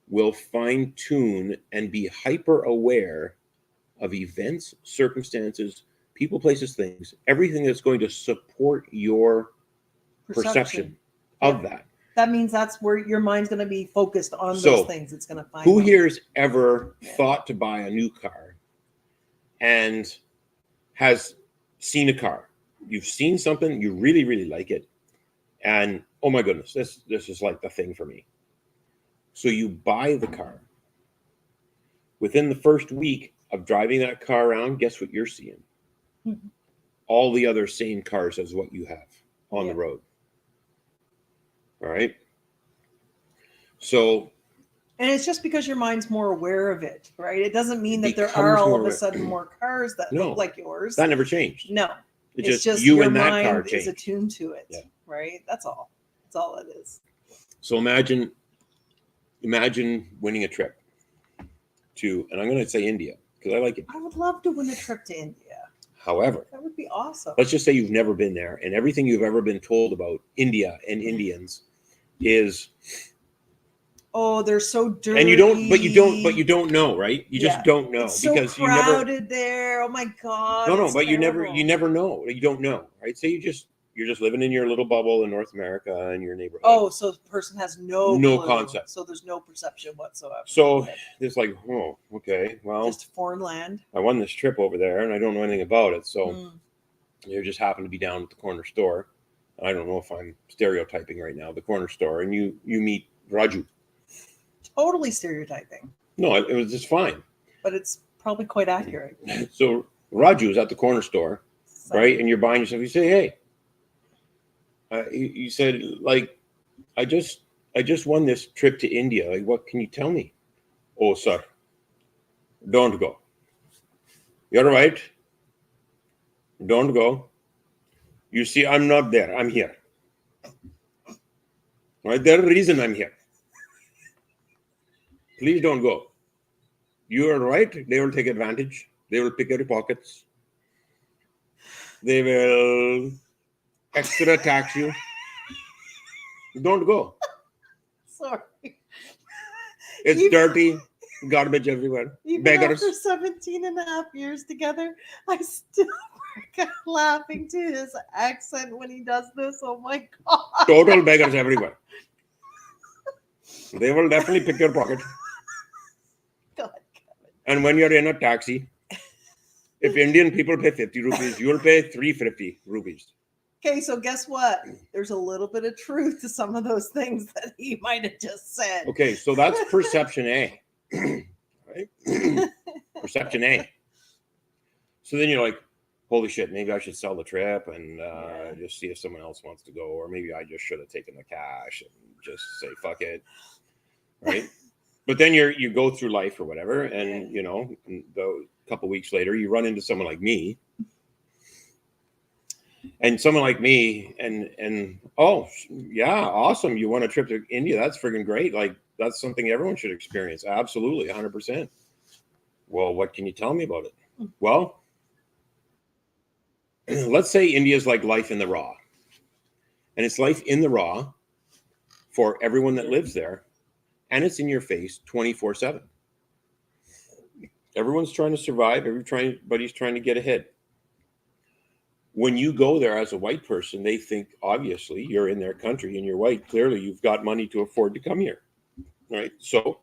will fine tune and be hyper aware of events, circumstances, people, places, things, everything that's going to support your perception of that. That means that's where your mind's going to be focused on So, those things. It's going to find who them. here's ever thought to buy a new car and has seen a car? You've seen something, you really, really like it, and oh my goodness, this is like the thing for me. So you buy the car. Within the first week of driving that car around, guess what you're seeing? Mm-hmm. All the other same cars as what you have on the road. All right. So, and it's just because your mind's more aware of it, right? It doesn't mean that there are all of a sudden more cars that look like yours. That never changed. No, it's just you your and that mind car is changed. attuned to it, right? That's all. That's all it is. So imagine winning a trip to, and I'm going to say India because I like it. I would love to win a trip to India. However, that would be awesome. Let's just say you've never been there, and everything you've ever been told about India and Indians is, oh, they're so dirty. And you don't know, right? You just don't know, it's because so crowded there. Oh my God. No, but terrible. you never know. You don't know, right? Say you're just living in your little bubble in North America and your neighborhood. Oh, so the person has no concept. So there's no perception whatsoever. So it's like, oh, okay, well, just foreign land. I won this trip over there, and I don't know anything about it. So you just happen to be down at the corner store. I don't know if I'm stereotyping right now. The corner store, and you meet Raju. Totally stereotyping. No, it was just fine. But it's probably quite accurate. So Raju's at the corner store, right? And you're buying yourself. You say, hey. You said, like, I just won this trip to India. Like, what can you tell me? Oh, sir, don't go. You're right. Don't go. You see, I'm not there. I'm here. Right? There's a reason I'm here. Please don't go. You are right. They will take advantage. They will pick your pockets. They will extra tax you. Don't go. Sorry. It's dirty, garbage everywhere. Even beggars. After 17 and a half years together, I still keep laughing to his accent when he does this. Oh my God. Total beggars everywhere. They will definitely pick your pocket. God. And when you're in a taxi, if Indian people pay 50 rupees, you'll pay 350 rupees. Okay, so guess what? There's a little bit of truth to some of those things that he might have just said. Okay, so that's perception A. Right? Perception A. So then you're like, holy shit, maybe I should sell the trip and just see if someone else wants to go. Or maybe I just should have taken the cash and just say, fuck it. Right? But then you go through life or whatever, and a couple weeks later, you run into someone like me. And someone like me, and oh yeah, awesome! You won a trip to India. That's freaking great. Like that's something everyone should experience. Absolutely, 100%. Well, what can you tell me about it? Well, let's say India is like life in the raw, and it's life in the raw for everyone that lives there, and it's in your face 24/7. Everyone's trying to survive. Everybody's trying to get ahead. When you go there as a white person, they think, obviously, you're in their country and you're white. Clearly, you've got money to afford to come here, right? So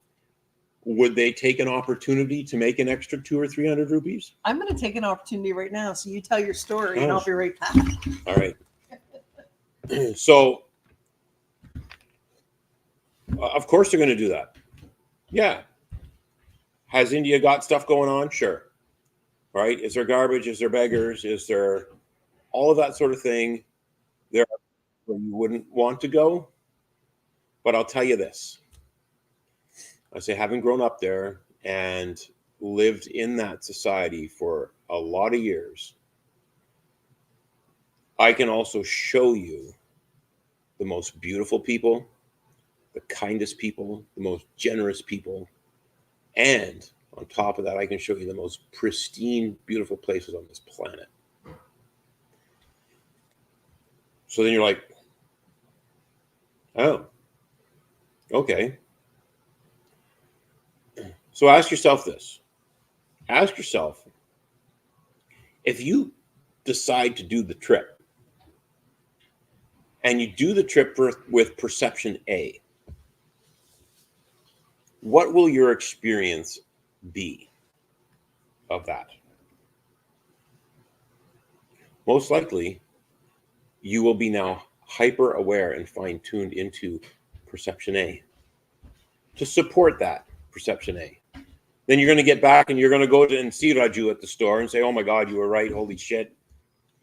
would they take an opportunity to make an extra 200 or 300 rupees? I'm going to take an opportunity right now. So you tell your story and I'll be right back. All right. So, of course, they're going to do that. Yeah. Has India got stuff going on? Sure. Right? Is there garbage? Is there beggars? Is there all of that sort of thing? There are where you wouldn't want to go. But I'll tell you this. I say, having grown up there and lived in that society for a lot of years, I can also show you the most beautiful people, the kindest people, the most generous people, and on top of that, I can show you the most pristine, beautiful places on this planet. So then you're like, oh, okay. So ask yourself this. Ask yourself, if you decide to do the trip and you do the trip with perception A, what will your experience be of that? Most likely, you will be now hyper aware and fine tuned into perception A to support that perception A. Then you're going to get back and you're going to go and see Raju at the store and say, oh my God, you were right. Holy shit.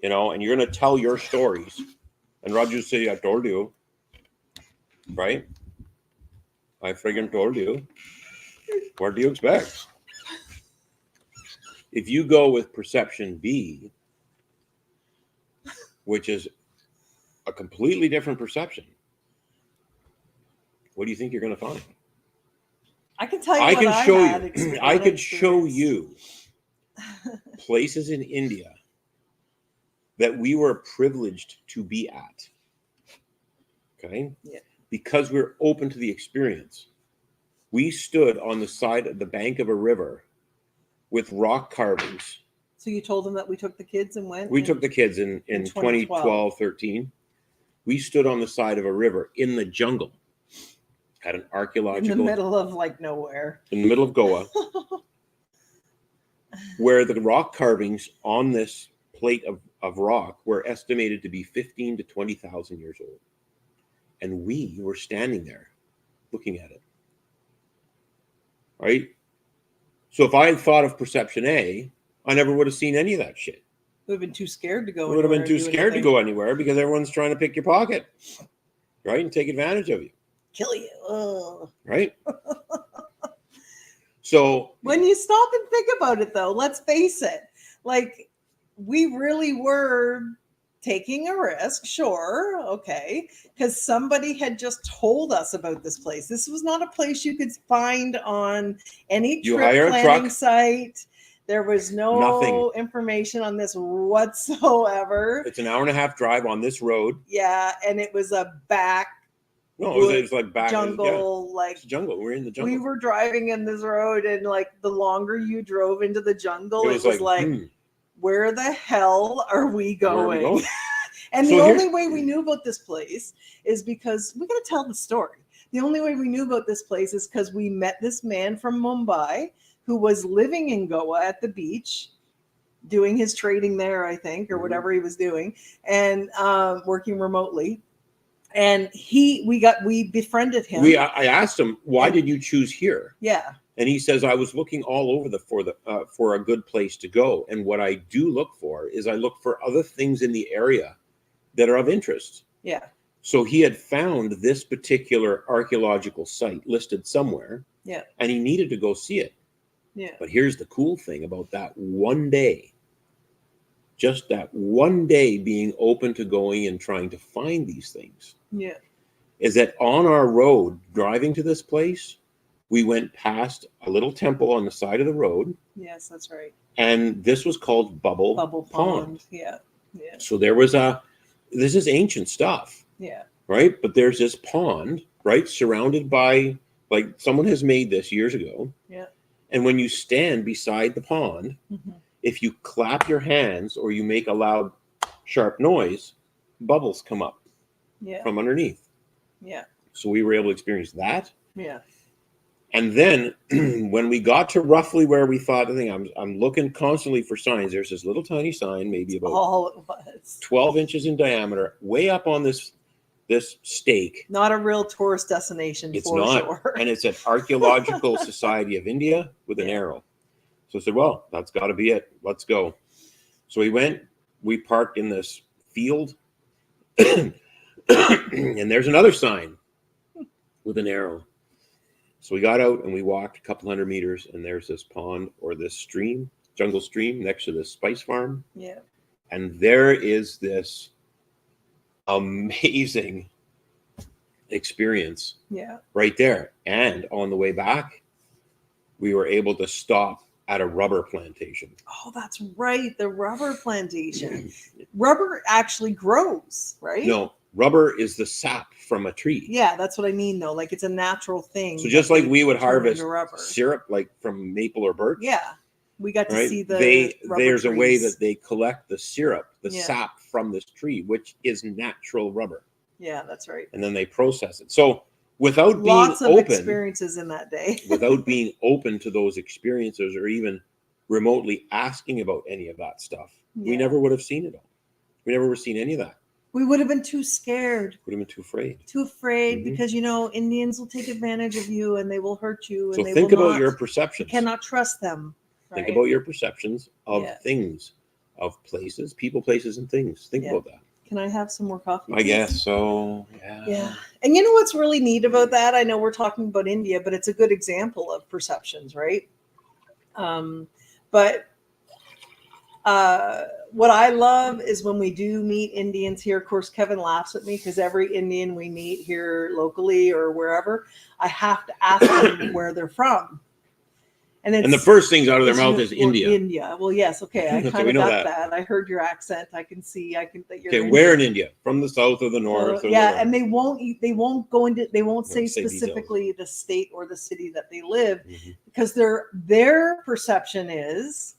You know, and you're going to tell your stories. And Raju say, I told you. Right? I friggin' told you. What do you expect? If you go with perception B, which is a completely different perception, what do you think you're going to find? I can tell you I what can I show had you. I could show you places in India that we were privileged to be at. Okay? Yeah. Because we're open to the experience. We stood on the side of the bank of a river with rock carvings. So you told them that we took the kids and went? We took the kids in 2012, 13. We stood on the side of a river in the jungle. Had an archaeological... In the middle of like nowhere. In the middle of Goa. Where the rock carvings on this plate of rock were estimated to be 15 to 20,000 years old. And we were standing there looking at it. Right? So if I had thought of perception A, I never would have seen any of that shit. Would have been too scared to go. Would have been too scared to go anywhere because everyone's trying to pick your pocket, right, and take advantage of you. Kill you. Ugh. Right? So when you stop and think about it, though, let's face it, like we really were taking a risk, sure, okay, because somebody had just told us about this place. This was not a place you could find on any trip planning site. There was no information on this whatsoever. It's an hour and a half drive on this road. Yeah, and it was a back. No, it was like back jungle, like it's jungle. We're in the jungle. We were driving in this road, and like the longer you drove into the jungle, it was like where the hell are we going? And so the only way we knew about this place is because we got to tell the story. The only way we knew about this place is because we met this man from Mumbai who was living in Goa at the beach, doing his trading there, I think, or whatever he was doing, and working remotely. And we befriended him. I asked him, why did you choose here? Yeah. And he says, I was looking all over for a good place to go. And what I do look for is I look for other things in the area that are of interest. Yeah. So he had found this particular archaeological site listed somewhere. Yeah. And he needed to go see it. Yeah. But here's the cool thing about that one day. Just that one day being open to going and trying to find these things. Yeah. Is that on our road driving to this place, we went past a little temple on the side of the road. Yes, that's right. And this was called Bubble Pond. Yeah. Yeah. So there was this is ancient stuff. Yeah. Right? But there's this pond, right? Surrounded by, like, someone has made this years ago. Yeah. And when you stand beside the pond, if you clap your hands or you make a loud, sharp noise, bubbles come up from underneath. Yeah. So we were able to experience that. Yeah. And then when we got to roughly where we thought, I think I'm looking constantly for signs. There's this little tiny sign, maybe about all it was 12 inches in diameter, way up on this stake. Not a real tourist destination. It's not. Sure. And it's an Archaeological Society of India with an arrow. So I said, well, that's got to be it. Let's go. So we parked in this field, and there's another sign with an arrow. So we got out and we walked a couple hundred meters, and there's this pond or this stream, jungle stream next to this spice farm. Yeah. And there is this amazing experience Yeah. right there. And on the way back, we were able to stop at a rubber plantation. Oh, that's right. The rubber plantation. Rubber actually grows, right? No, rubber is the sap from a tree. Yeah, that's what I mean, though. Like, it's a natural thing. So just like we would turn harvest into rubber. syrup, like from maple or birch. Yeah, we got to Right? see the rubber there's a way trees. that they collect the syrup, the Yeah. sap from this tree, which is natural rubber. Yeah, that's right. And then they process it. So without Lots being of open, experiences in that day. without being open to those experiences or even remotely asking about any of that stuff, we Yeah. never would have seen it all. We never would have seen any of that. We would have been too scared. Would have been too afraid. Too afraid Mhm. because, you know, Indians will take advantage of you and they will hurt you. And So they think will about not, your you perceptions. cannot trust them. Think right? about your perceptions of Yeah. things, of places, people, places, and things. Think Yeah. about that. Can I have some more coffee? I please? guess so. Yeah. Yeah. And you know what's really neat about that? I know we're talking about India, but it's a good example of perceptions, right? But what I love is when we do meet Indians here. Of course, Kevin laughs at me because every Indian we meet here locally or wherever, I have to ask them where they're from. And the first things out of their mouth is well, India. India. Well, yes, okay. I So kind we of know got that. that. I heard your accent. I can that you're Okay, where in India? From the south or the north? Or yeah, the... and they won't go into, they won't say say specifically the state or the city that they live, Mhm. because their perception is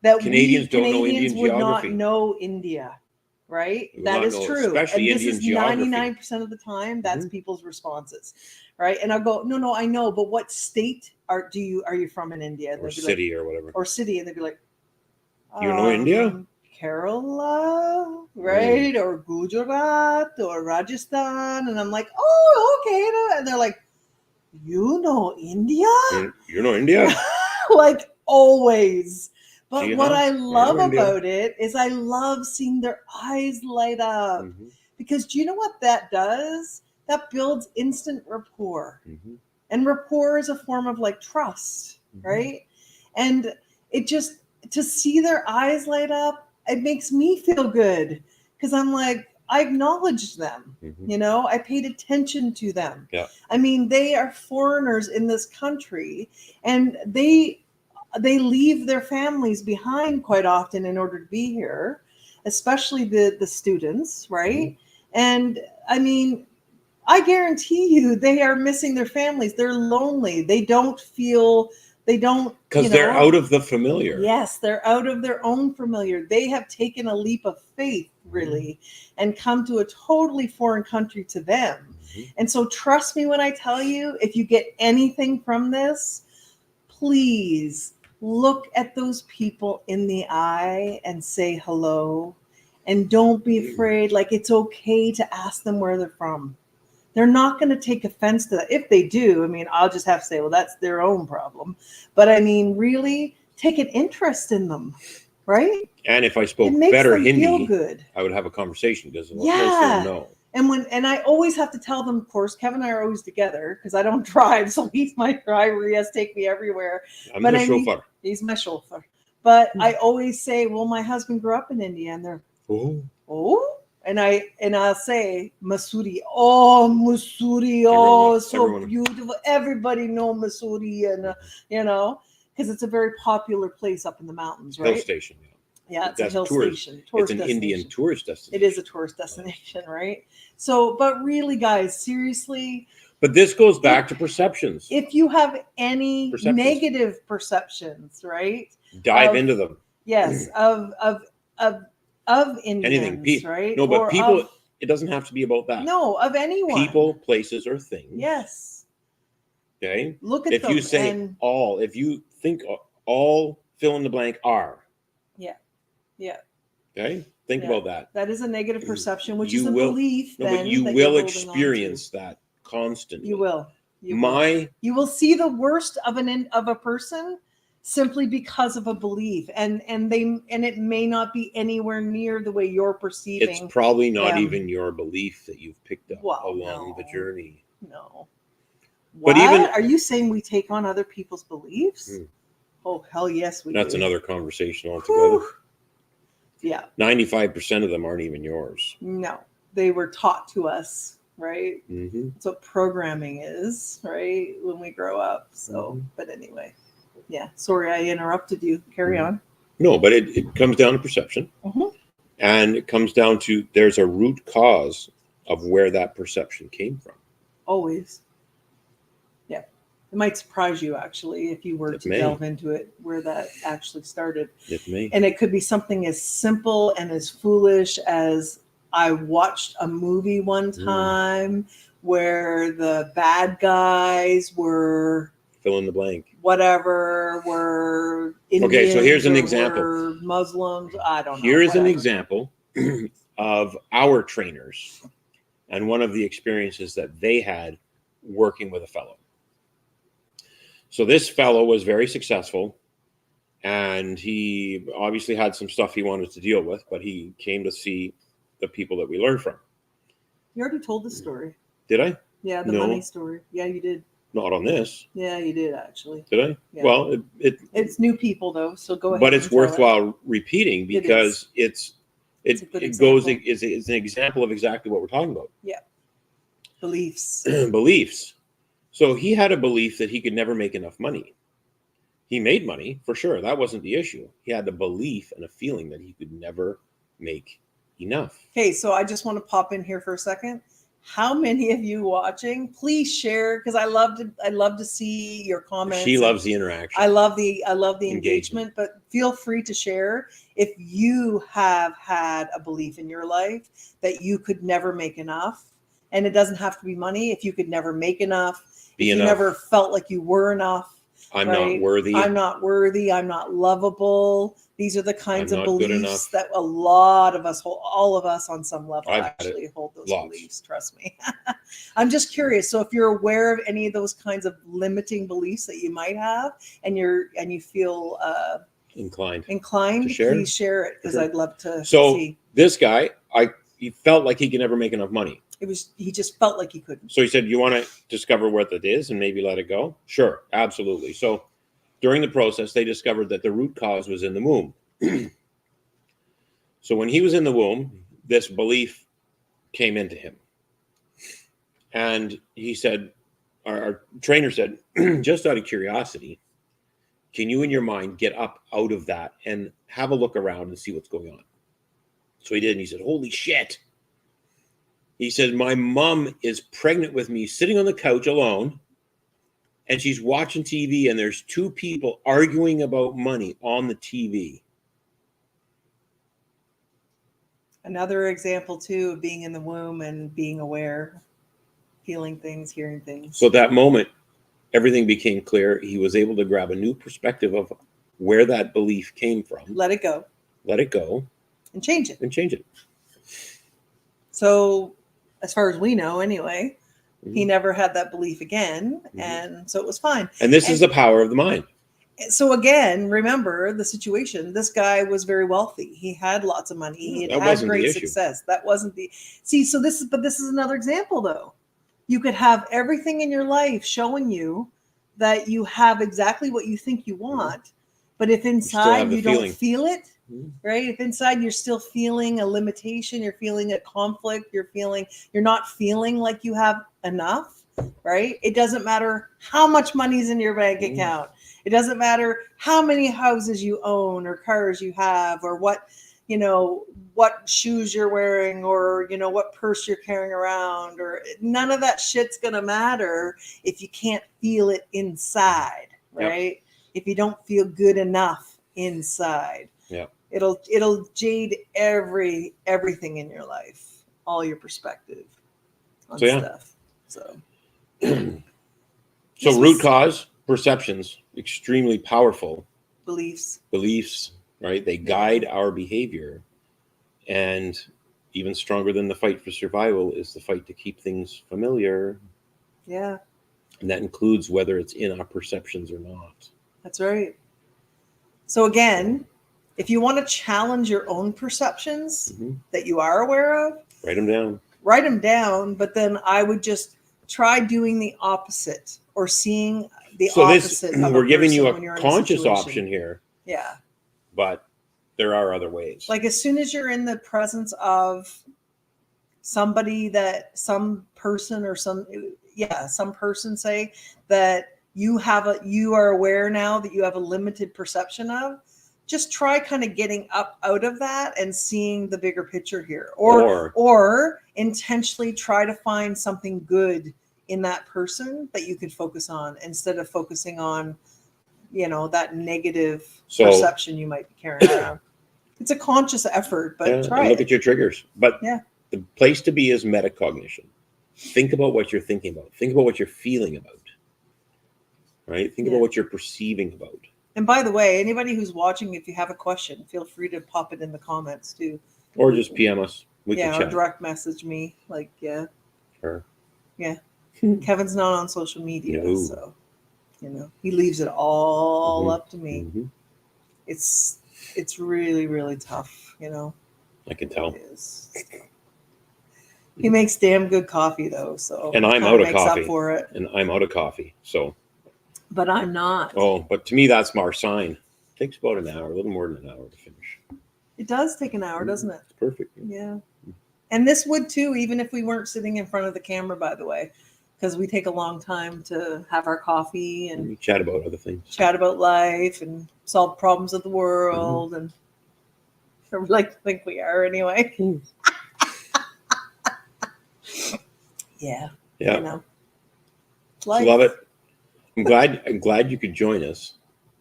that Canadians don't know Canadians Indian would geography. not know India, right? Would That not is know, true, especially and this Indian is geography. 99% of the time. That's Mhm. people's responses, right? And I'll go, no, I know, but what state are you from in India? And Or they'd be city or whatever. or city, and they'd be like, You know India? Kerala, right? Or Gujarat or Rajasthan. And I'm like, oh, okay. And they're like, you know India? You know India? Like always. But Gee, what huh? I love know India. about it is I love seeing their eyes light up. Mhm. Because do you know what that does? That builds instant rapport. Mhm. And rapport is a form of like trust, Mhm. right? And it just, to see their eyes light up, it makes me feel good because I'm like, I acknowledged them. Mhm. You know, I paid attention to them. Yeah. I mean, they are foreigners in this country, and they leave their families behind quite often in order to be here, especially the students, right? Mhm. And I mean, I guarantee you they are missing their families. They're lonely. They don't, Because they're out of the familiar. Yes, they're out of their own familiar. They have taken a leap of faith, really, and come to a totally foreign country to them. Mhm. And so trust me when I tell you, if you get anything from this, please look at those people in the eye and say hello. And don't be afraid. Like, it's okay to ask them where they're from. They're not going to take offense to that. If they do, I mean, I'll just have to say, well, that's their own problem. But I mean, really take an interest in them, right? And if I spoke It makes better them feel Hindi, good. I would have a conversation because most Yeah. of them know. And I always have to tell them, of course, Kevin and I are always together because I don't drive, so he's my driver. He has to take me everywhere. I'm But the I mean, chauffeur. he's my chauffeur. But I always say, well, my husband grew up in India, and they're, oh. And I'll say Masuri. Oh, Masuri. Oh, Everyone. beautiful. Everybody know Masuri, and you know, because it's a very popular place up in the mountains, right? Hill station. Yeah, it's a That's hill station. It's an Indian tourist destination. It is a tourist destination, right? So, but really, guys, seriously. But this goes back to perceptions. If you have any negative perceptions, right? Dive into them. Yes, of Indians, anything, right? No, but people, it doesn't have to be about that. No, of anyone. People, places, or things. Yes. Okay. Look at if them. You say all, if you think all, fill in the blank are. Yeah. Yeah. Okay. Think about that. That is a negative perception, which you is a will, belief. No, then but you that will experience that constantly. You will. You will see the worst of a person simply because of a belief, and it may not be anywhere near the way you're perceiving. It's probably not even your belief that you've picked up along the journey. No. What? But even, are you saying we take on other people's beliefs? Oh, hell yes, we do. That's another conversation altogether. Yeah. 95% of them aren't even yours. No. they were taught to us, right? Mm-hmm. That's what programming is, right? When we grow up. So, Mm-hmm. but anyway, yeah. Sorry, I interrupted you. Carry on. No, but it comes down to perception. Mm-hmm. And it comes down to there's a root cause of where that perception came from. Always. Yeah. It might surprise you, actually, if you were to delve into it, where that actually started. It may. And it could be something as simple and as foolish as I watched a movie one time where the bad guys were fill in the blank. Whatever, were Indians. Okay, so here's an or example. were Muslims. I don't know. Here's an example of our trainers and one of the experiences that they had working with a fellow. So this fellow was very successful, and he obviously had some stuff he wanted to deal with, but he came to see the people that we learned from. You already told the story. Did I? Yeah, the money story. Yeah, you did. Not on this. Yeah, you did, actually. Did I? Yeah. Well, it's new people, though, so go ahead. But it's worthwhile repeating because it's an example of exactly what we're talking about. Yeah. Beliefs. Beliefs. So he had a belief that he could never make enough money. He made money, for sure. That wasn't the issue. He had a belief and a feeling that he could never make enough. Okay, so I just want to pop in here for a second. How many of you watching? Please share, because I love to see your comments. She loves the interaction. I love the engagement, but feel free to share if you have had a belief in your life that you could never make enough. And it doesn't have to be money. If you could never make enough, you never felt like you were enough. I'm not worthy. I'm not worthy. I'm not lovable. These are the kinds of beliefs that a lot of us hold, all of us on some level actually hold those beliefs. Trust me. I'm just curious. So if you're aware of any of those kinds of limiting beliefs that you might have, and you feel inclined to share, please share it, because I'd love to see. This guy, he felt like he could never make enough money. He just felt like he couldn't. So he said, you want to discover what it is and maybe let it go? Sure, absolutely. So during the process, they discovered that the root cause was in the womb. So when he was in the womb, this belief came into him. And he said, our trainer said, just out of curiosity, can you in your mind get up out of that and have a look around and see what's going on? So he did, and he said, holy shit. He said, my mom is pregnant with me, sitting on the couch alone, and she's watching TV, and there's two people arguing about money on the TV. Another example, too, of being in the womb and being aware, feeling things, hearing things. So that moment, everything became clear. He was able to grab a new perspective of where that belief came from. Let it go. Let it go. And change it. And change it. So, as far as we know, anyway, he never had that belief again. And so it was fine. And this is the power of the mind. So again, remember the situation. This guy was very wealthy. He had lots of money. He had great success. That wasn't so this is another example, though. You could have everything in your life showing you that you have exactly what you think you want. But if inside you don't feel it, right? If inside you're still feeling a limitation, you're feeling a conflict, you're not feeling like you have enough, right? It doesn't matter how much money's in your bank account. It doesn't matter how many houses you own or cars you have, or what shoes you're wearing, or, what purse you're carrying around, or none of that shit's going to matter if you can't feel it inside, right? Yep. If you don't feel good enough inside, it'll jade everything in your life, all your perspective on stuff. So root cause, perceptions, extremely powerful. Beliefs, right? They guide our behavior. And even stronger than the fight for survival is the fight to keep things familiar. Yeah. And that includes whether it's in our perceptions or not. That's right. So again, if you want to challenge your own perceptions that you are aware of, write them down. But then I would just try doing the opposite, or seeing the opposite. We're giving you a conscious option here. Yeah. But there are other ways. Like as soon as you're in the presence of somebody that some person or some person say that you are aware now that you have a limited perception of, just try kind of getting up out of that and seeing the bigger picture here, or intentionally try to find something good in that person that you could focus on instead of focusing on, that negative perception you might be carrying around. It's a conscious effort, but try and look at your triggers. But the place to be is metacognition. Think about what you're thinking about. Think about what you're feeling about. Right? Think about what you're perceiving about. And by the way, anybody who's watching, if you have a question, feel free to pop it in the comments too. Or just PM us. We can chat. Or direct message me. Sure. Yeah. Kevin's not on social media, so he leaves it all up to me. Mm-hmm. It's really, really tough, I can tell. It is. He makes damn good coffee though, so and I'm out of coffee. Up for it. And I'm out of coffee, so. But I'm not. Oh, but to me that's our sign. It takes about an hour, a little more than an hour to finish. It does take an hour, doesn't it? It's perfect. Yeah. And this would too, even if we weren't sitting in front of the camera, by the way, because we take a long time to have our coffee and we chat about other things. Chat about life and solve problems of the world. And I like to think we are anyway. Yeah. Life. Love it. I'm glad you could join us.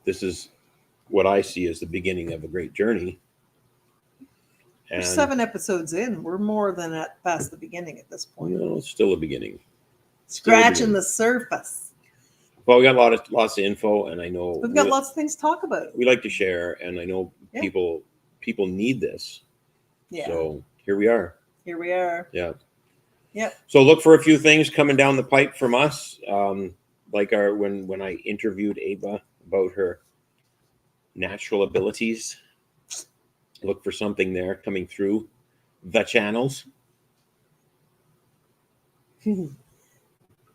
This is what I see as the beginning of a great journey. We're 7 episodes in. We're more than past the beginning at this point. No, it's still a beginning. Scratching the surface. Well, we got lots of info, and I know we've got lots of things to talk about. We like to share, and I know people need this. Yeah. So here we are. Yeah. Yep. So look for a few things coming down the pipe from us. Like when I interviewed Ava about her natural abilities, look for something there coming through the channels.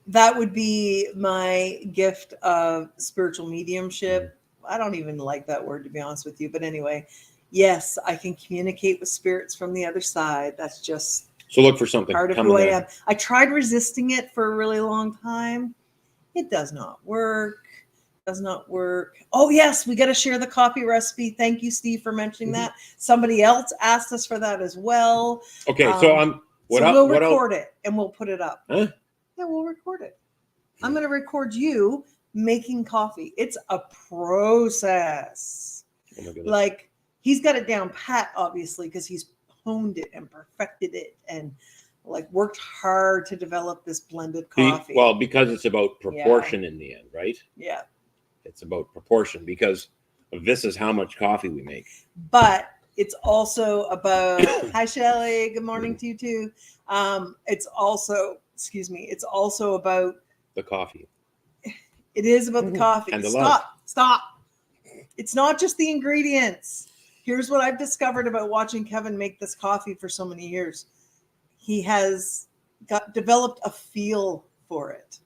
That would be my gift of spiritual mediumship. I don't even like that word, to be honest with you. But anyway, yes, I can communicate with spirits from the other side. That's just so look for something part of who I am. I tried resisting it for a really long time. It does not work. Oh, yes, we got to share the coffee recipe. Thank you, Steve, for mentioning that. Somebody else asked us for that as well. Okay, so we'll record it and we'll put it up. Huh? Yeah, we'll record it. I'm going to record you making coffee. It's a process. Oh my goodness. Like, he's got it down pat, obviously, because he's honed it and perfected it and worked hard to develop this blended coffee. Well, because it's about proportion in the end, right? Yeah. It's about proportion because this is how much coffee we make. But it's also about, hi, Shelly. Good morning to you too. It's also about the coffee. It is about the coffee. And the love. Stop. It's not just the ingredients. Here's what I've discovered about watching Kevin make this coffee for so many years. He has developed a feel for it.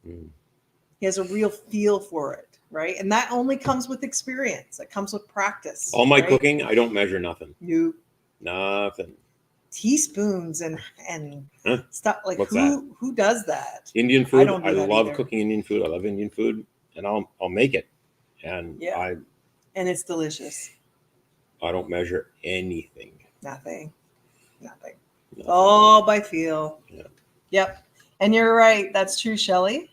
He has a real feel for it, right? And that only comes with experience. It comes with practice. All my cooking, I don't measure nothing. Nope. Nothing. Teaspoons and stuff like who does that? Indian food. I love cooking Indian food. I love Indian food, and I'll make it. And and it's delicious. I don't measure anything. Nothing. All by feel. Yeah. Yep. And you're right. That's true, Shelley.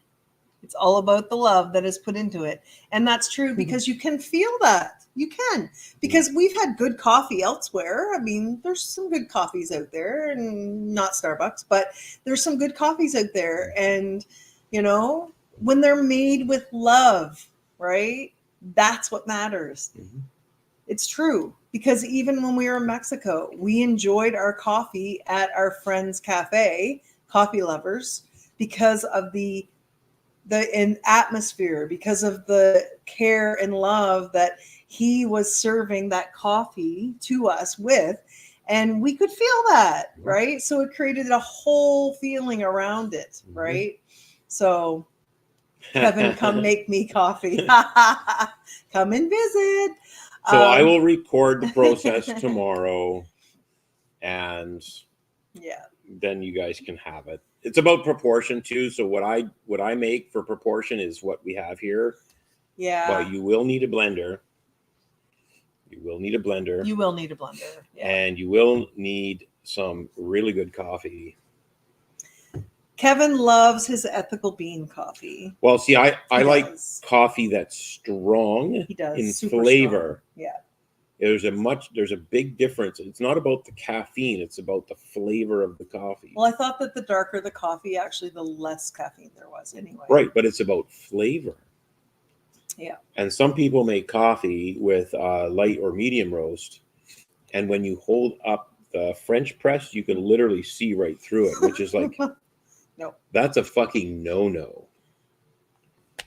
It's all about the love that is put into it. And that's true because you can feel that. You can. Because we've had good coffee elsewhere. I mean, there's some good coffees out there, and not Starbucks, but there's some good coffees out there. And, when they're made with love, right? That's what matters. Mm-hmm. It's true. Because even when we were in Mexico, we enjoyed our coffee at our friend's cafe, Coffee Lovers, because of the atmosphere, because of the care and love that he was serving that coffee to us with. And we could feel that, right? So it created a whole feeling around it, right? So, Kevin, come make me coffee. Come and visit. So I will record the process tomorrow and then you guys can have it. It's about proportion too. So what I make for proportion is what we have here. Yeah. But you will need a blender. You will need a blender. You will need a blender. Yeah. And you will need some really good coffee. Kevin loves his ethical bean coffee. Well, see, I like does. coffee that's strong He does. in Super flavor. strong. Yeah. There's a big difference. It's not about the caffeine, it's about the flavor of the coffee. Well, I thought that the darker the coffee, actually, the less caffeine there was anyway. Right, but it's about flavor. Yeah. And some people make coffee with light or medium roast, and when you hold up the French press, you can literally see right through it, which is like, no, that's a fucking no-no.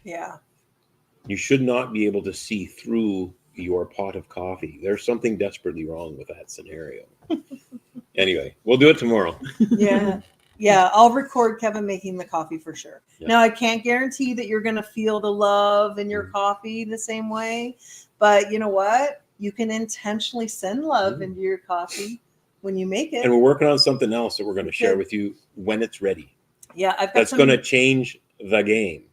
Yeah. You should not be able to see through your pot of coffee. There's something desperately wrong with that scenario. Anyway, we'll do it tomorrow. Yeah. Yeah, I'll record Kevin making the coffee for sure. Yeah. Now, I can't guarantee that you're going to feel the love in your coffee the same way, but you know what? You can intentionally send love into your coffee when you make it. And we're working on something else that we're going to share with you when it's ready. Yeah, I've got that's going to change the game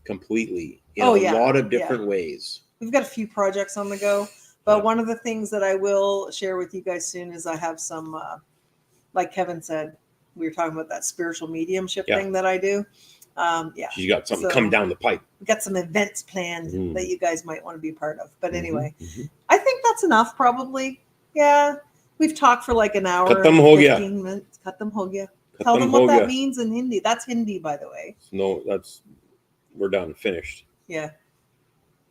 completely in a lot of different ways. We've got a few projects on the go, but one of the things that I will share with you guys soon is I have some, like Kevin said, we were talking about that spiritual mediumship thing that I do. She's got something come down the pipe. We've got some events planned that you guys might want to be part of. But anyway, I think that's enough probably. Yeah. We've talked for like an hour. 15 minutes. Khatam ho gaya. Tell them what that means in Hindi. That's Hindi, by the way. No, we're done. Finished. Yeah.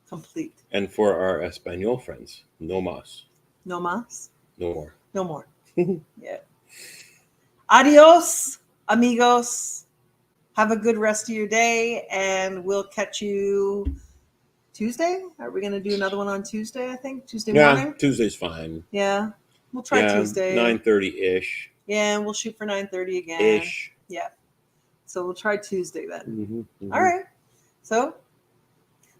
Complete. And for our Espanol friends, no más. No más? No more. No more. Yeah. Adios, amigos. Have a good rest of your day, and we'll catch you Tuesday. Are we going to do another one on Tuesday, I think? Tuesday morning? Yeah, Tuesday's fine. Yeah. We'll try Tuesday. 9:30-ish. Yeah, and we'll shoot for 9:30 again. Ish. Yeah. So we'll try Tuesday then. All right. So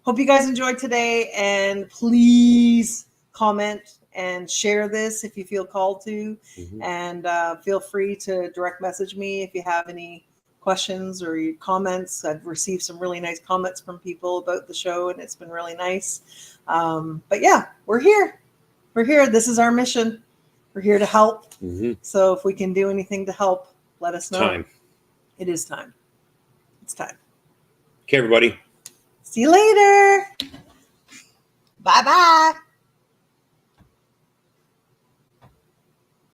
hope you guys enjoyed today, and please comment and share this if you feel called to, and feel free to direct message me if you have any questions or your comments. I've received some really nice comments from people about the show, and it's been really nice. But yeah, we're here. We're here. This is our mission. We're here to help. So if we can do anything to help, let us know. Time. It is time. It's time. Okay, everybody. See you later. Bye-bye.